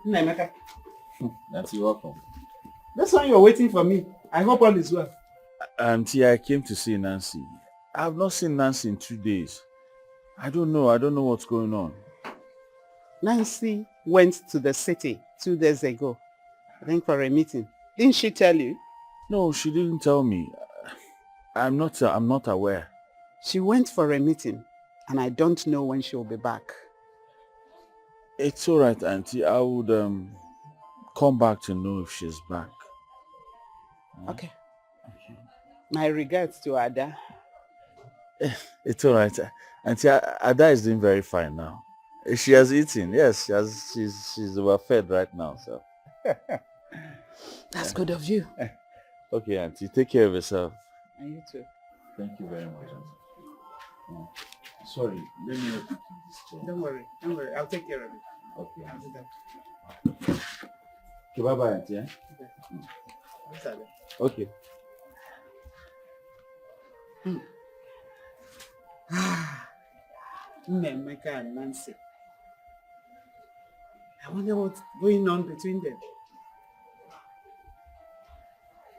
Nemeka, Auntie, welcome. that's why you're waiting for me. I hope all is well. Auntie, I came to see Nancy. I've not seen Nancy in 2 days. I don't know what's going on. Nancy went to the city 2 days ago, I think for a meeting. Didn't she tell you? No, she didn't tell me. I'm not aware. She went for a meeting, and I don't know when she'll be back. It's all right, Auntie. I would come back to know if she's back. Okay. My regards to Ada. It's all right. Auntie, Ada is doing very fine now. She has eaten. Yes, she's overfed right now. So. That's good of you. Okay, Auntie. Take care of yourself. And you too. Thank you very much, Auntie. Sorry, let me help you keep this chair. Don't worry. I'll take care of it. Okay. I'll do that. Okay, bye-bye, Auntie. Eh? Okay. Okay. Nemeka and Nancy. I wonder what's going on between them.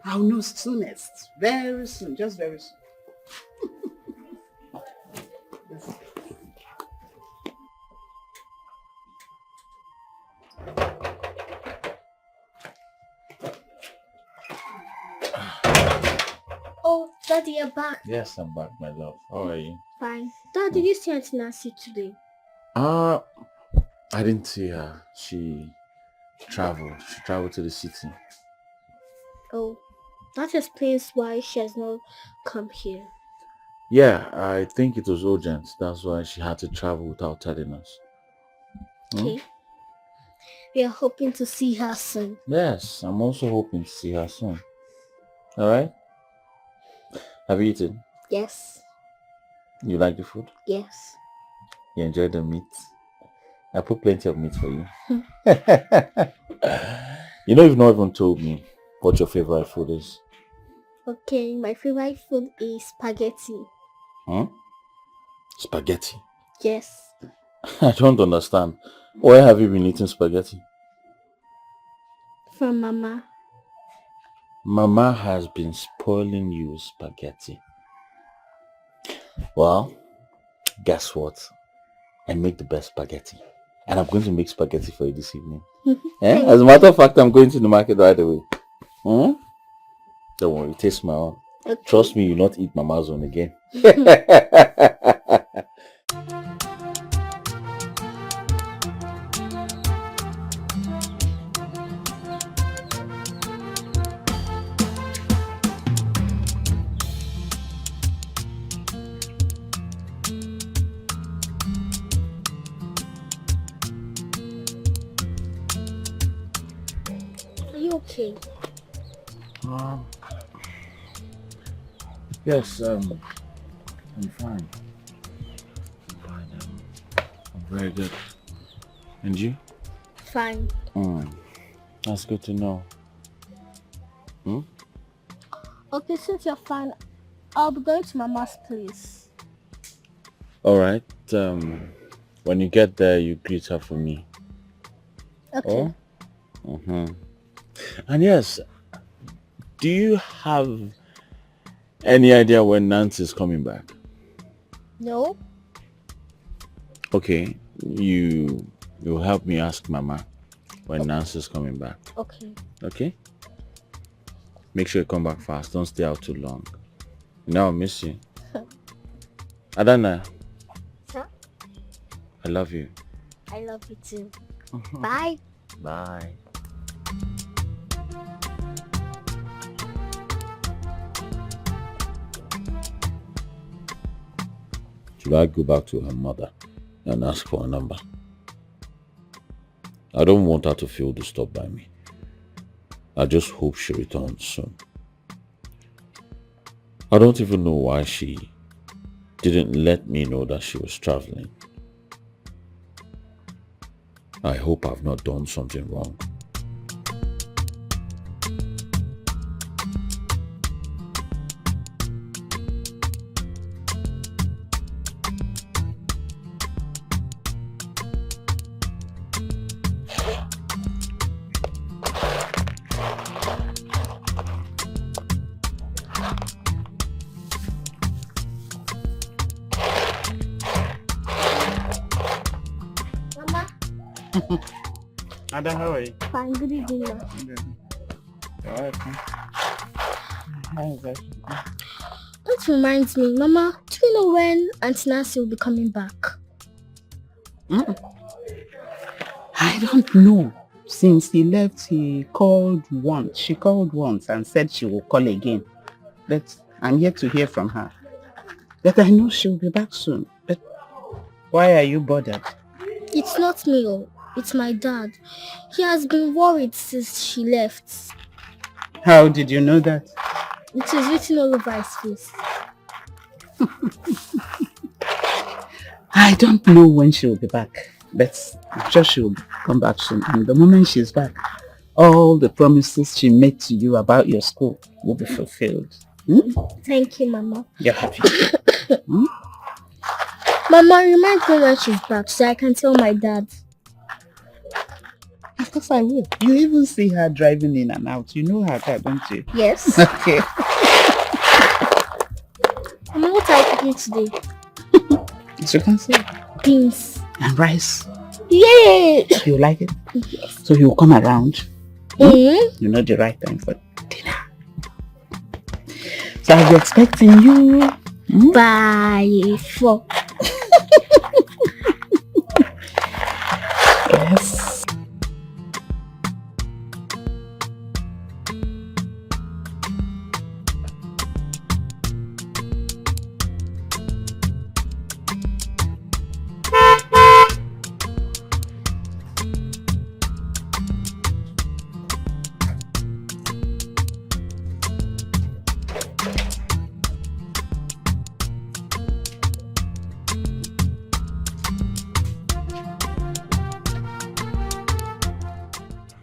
I'll know soonest. Very soon. Just very soon. Oh, Daddy, you're back. Yes, I'm back, my love. How are you? Fine. Dad, did you see Auntie Nancy today? I didn't see her. She traveled. She traveled to the city. Oh, that explains why she has not come here. Yeah, I think it was urgent. That's why she had to travel without telling us. Okay. We are hoping to see her soon. Yes, I'm also hoping to see her soon. Alright? Have you eaten? Yes. You like the food? Yes. You enjoy the meat? I put plenty of meat for you. You know, you've not even told me what your favorite food is. Okay, my favorite food is spaghetti. Huh? Spaghetti? Yes. I don't understand. Why have you been eating spaghetti? From Mama. Mama has been spoiling you with spaghetti. Well, guess what? I make the best spaghetti. And I'm going to make spaghetti for you this evening. As a matter of fact, I'm going to the market right away. Don't worry, taste my own. Okay. Trust me, you'll not eat Mama's own again. Okay. Yes, I'm fine. I'm fine. I'm very good. And you? Fine. That's good to know. Okay, since you're fine, I'll be going to Mama's place. Alright. When you get there, you greet her for me. Okay. Oh? And yes, do you have any idea when Nancy's coming back? No. Okay, you help me ask Mama when Nancy's coming back. Okay. Okay? Make sure you come back fast. Don't stay out too long. You know I'll miss you. Adana. Sir? I love you. I love you too. Bye. Bye. Should I go back to her mother and ask for a number? I don't want her to feel disturbed by me. I just hope she returns soon. I don't even know why she didn't let me know that she was traveling. I hope I've not done something wrong. Ada, how are you? Fine, good evening, ma. Alright. That reminds me, Mama, do you know when Auntie Nancy will be coming back? I don't know. Since he left, she called once and said she will call again. But I'm yet to hear from her. But I know she'll be back soon. But why are you bothered? It's not me, it's my dad. He has been worried since she left. How did you know that? It is written all over his face. I don't know when she will be back, but I'm sure she will come back soon. And the moment she's back, all the promises she made to you about your school will be fulfilled. Thank you, Mama. You're happy. Mama, remind me when she's back so I can tell my dad. Of course I will. You even see her driving in and out. You know her car, don't you? Yes. Okay. Mama, what are you cooking today? As you can see. Beans. And rice. Yay! You like it? Yes. So you'll come around. You know the right time for dinner. So I'll be expecting you. By 4. Yes.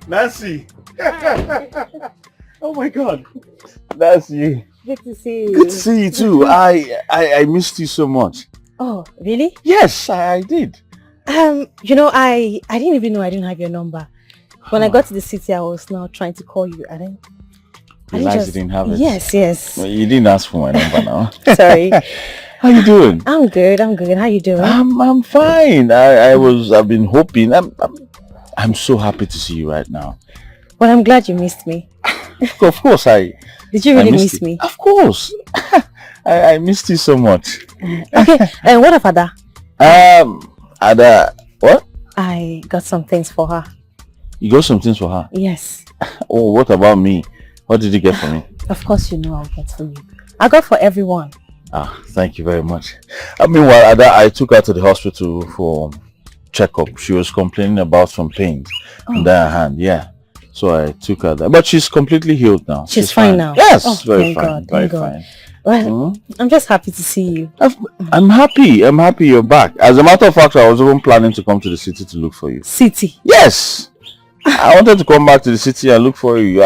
Nancy! Oh my God. That's you. Good to see you. Good to see you too. I missed you so much. Oh, really? Yes, I did. You know, I didn't even know I didn't have your number. When I got to the city, I was now trying to call you. I didn't Realized you didn't have it. Yes. Well, you didn't ask for my number now. Sorry. How you doing? I'm good. How you doing? I'm fine. I've been hoping. I'm so happy to see you right now. Well, I'm glad you missed me. Of course, Did you really miss me? Of course. I missed you so much. Okay. What of Ada? Ada, what? I got some things for her. You got some things for her? Yes. Oh, what about me? What did you get for me? Of course you know I'll get for you. I got for everyone. Thank you very much. Meanwhile, Ada, I took her to the hospital for checkup. She was complaining about some pains in her hand. Yeah. So I took her there. But she's completely healed now. She's fine now? Yes, very thank fine. God, Very thank God. fine. Well, I'm just happy to see you. I'm happy you're back. As a matter of fact, I was even planning to come to the city to look for you. City? Yes! I wanted to come back to the city and look for you.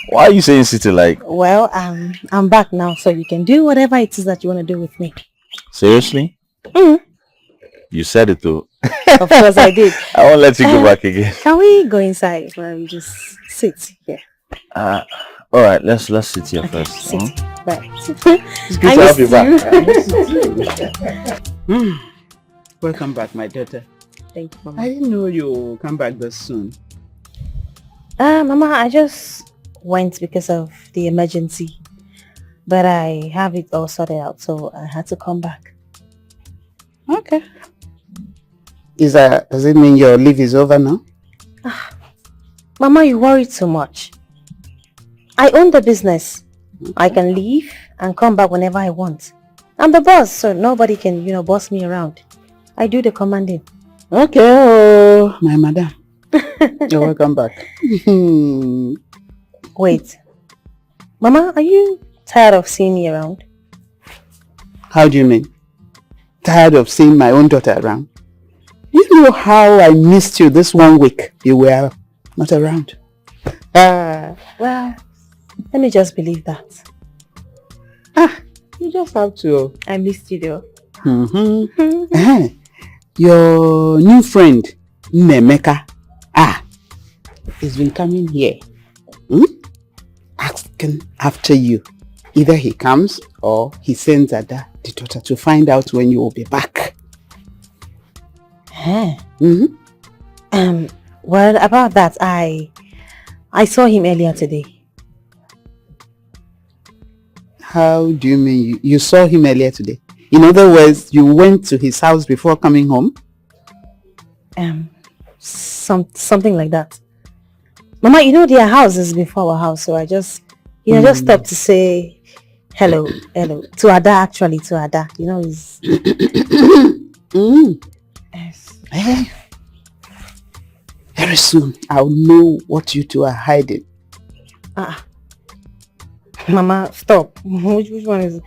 Why are you saying city like? Well, I'm back now, so you can do whatever it is that you want to do with me. Seriously? You said it though. Of course I did. I won't let you go back again. Can we go inside and just sit here? Alright, let's sit here first. Sit. Bye. It's good to have you back. Welcome back, my daughter. Thank you, Mama. I didn't know you come back this soon. Mama, I just went because of the emergency. But I have it all sorted out, so I had to come back. Okay. Does it mean your leave is over now? Mama, you worry too much. I own the business. I can leave and come back whenever I want. I'm the boss, so nobody can, boss me around. I do the commanding. Okay, oh, my madam. You're welcome back. Wait. Mama, are you tired of seeing me around? How do you mean? Tired of seeing my own daughter around? You know how I missed you this 1 week you were not around. Well, let me just believe that. You just have to. I missed you though. Your new friend, Nemeka, has been coming here. Asking after you. Either he comes or he sends Ada, the daughter, to find out when you will be back. Well, about that, I saw him earlier today. How do you mean you saw him earlier today? In other words, you went to his house before coming home? Something like that. Mama, their house is before our house, so I just, just stopped to say hello. To Ada, actually, to Ada. Is. Yes. Very soon, I'll know what you two are hiding. Mama, stop. Which one is it?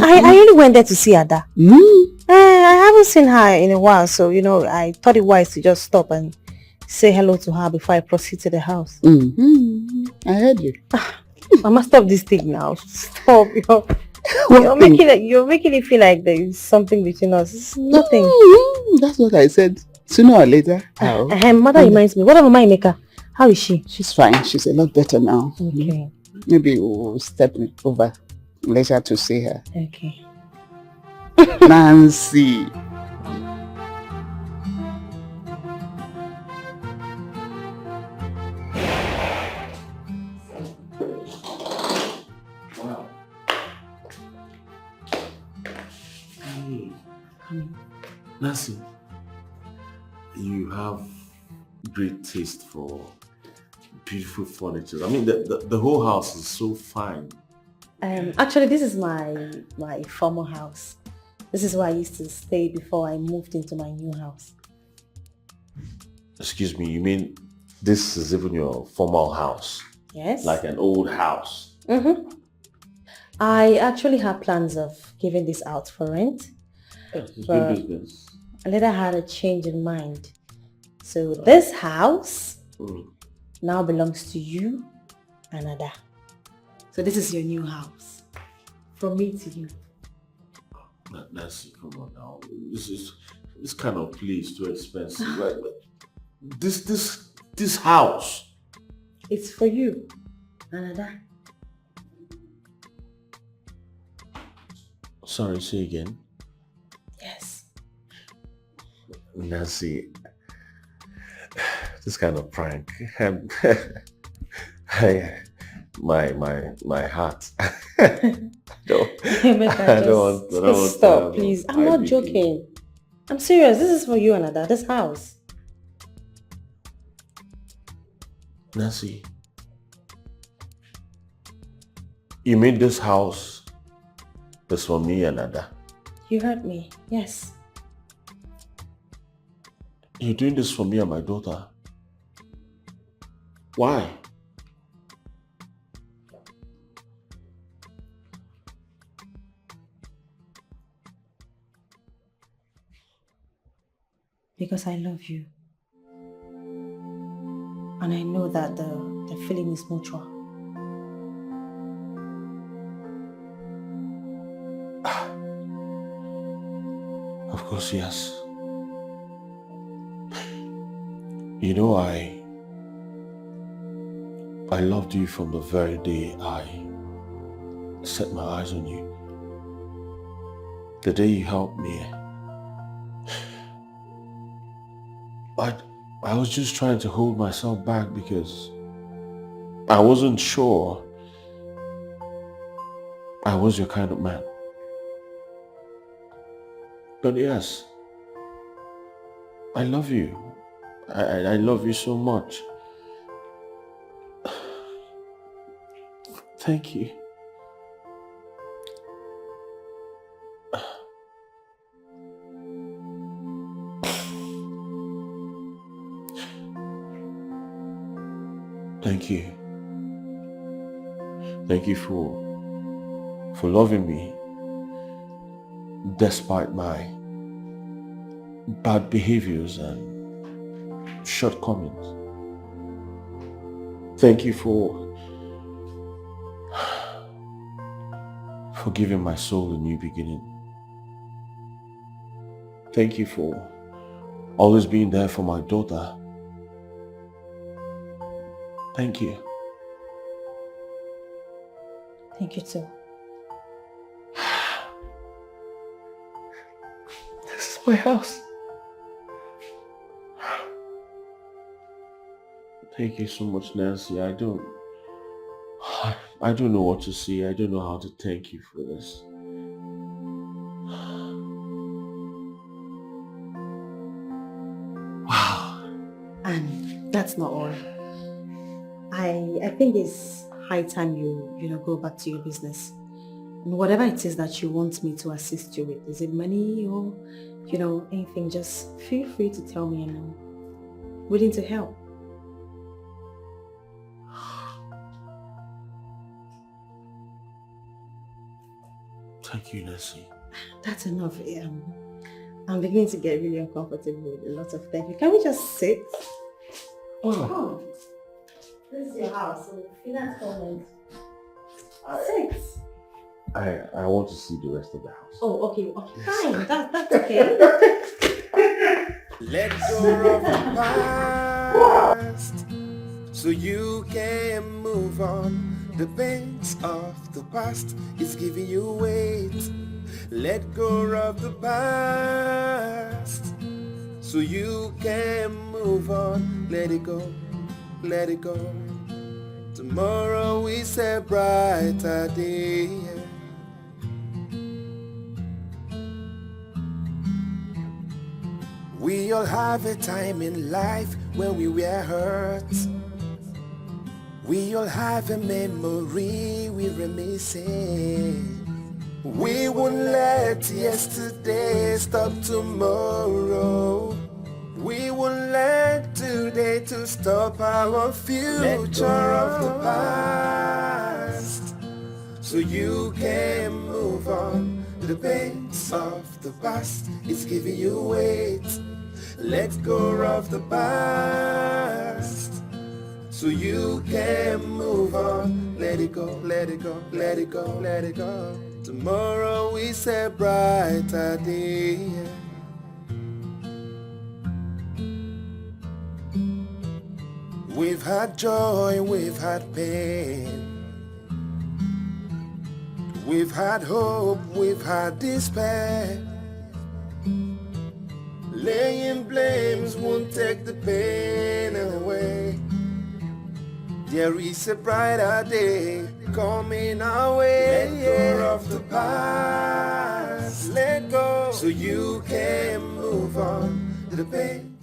I only went there to see Ada. I haven't seen her in a while, so, I thought it wise to just stop and say hello to her before I proceed to the house. I heard you. Mama, stop this thing now. Stop. You're making it feel like there is something between us. It's nothing. That's what I said. Sooner or later. Mother reminds me. What about my maker? How is she? She's fine. She's a lot better now. Okay. Maybe we'll step over later to see her. Okay. Nancy. Nancy, you have great taste for beautiful furniture. I mean, the whole house is so fine. Actually, this is my former house. This is where I used to stay before I moved into my new house. Excuse me, you mean this is even your formal house? Yes. Like an old house? I actually had plans of giving this out for rent. It's good business. I later had a change in mind. So this house now belongs to you and Ada. So this is your new house. From me to you. Nancy, come on now. This kind of place too expensive. Like, this house. It's for you and Ada. Sorry, say again. Yes. Nancy, this kind of prank. My heart. I don't want. Stop, please. I'm not joking. I'm serious. This is for you and Ada. This house. Nancy, you mean this house is for me and Ada? You heard me. Yes. You're doing this for me and my daughter. Why? Because I love you. And I know that the feeling is mutual. Of course, yes. You know, I loved you from the very day I set my eyes on you. The day you helped me. I was just trying to hold myself back because I wasn't sure I was your kind of man. But yes, I love you. I love you so much. Thank you. Thank you. Thank you for loving me despite my bad behaviors and shortcomings. Thank you for giving my soul a new beginning. Thank you for always being there for my daughter. Thank you. Thank you too. This is my house. Thank you so much, Nancy. I don't know what to say. I don't know how to thank you for this. Wow. And that's not all. I think it's high time you go back to your business. And whatever it is that you want me to assist you with, is it money or, anything, just feel free to tell me and I'm willing to help. Thank you, Nancy. That's enough. I'm beginning to get really uncomfortable with a lot of things. Can we just sit? Oh. This is your house, so feel at home and sit. I want to see the rest of the house. Oh, okay, fine. That's okay. Let go of the past so you can move on. The pains of the past is giving you weight. Let go of the past so you can move on. Let it go, let it go. Tomorrow is a brighter day. We all have a time in life when we were hurt. We all have a memory we're missing. We won't let yesterday stop tomorrow. We won't let today to stop our future of the past. So you can move on. The pains of the past is giving you weight. Let go of the past so you can move on. Let it go, let it go, let it go, let it go. Tomorrow is a brighter day. We've had joy, we've had pain. We've had hope, we've had despair. Laying blames won't take the pain away. There is a brighter day coming our way. Let go of the past, let go, so you can move on to the pain.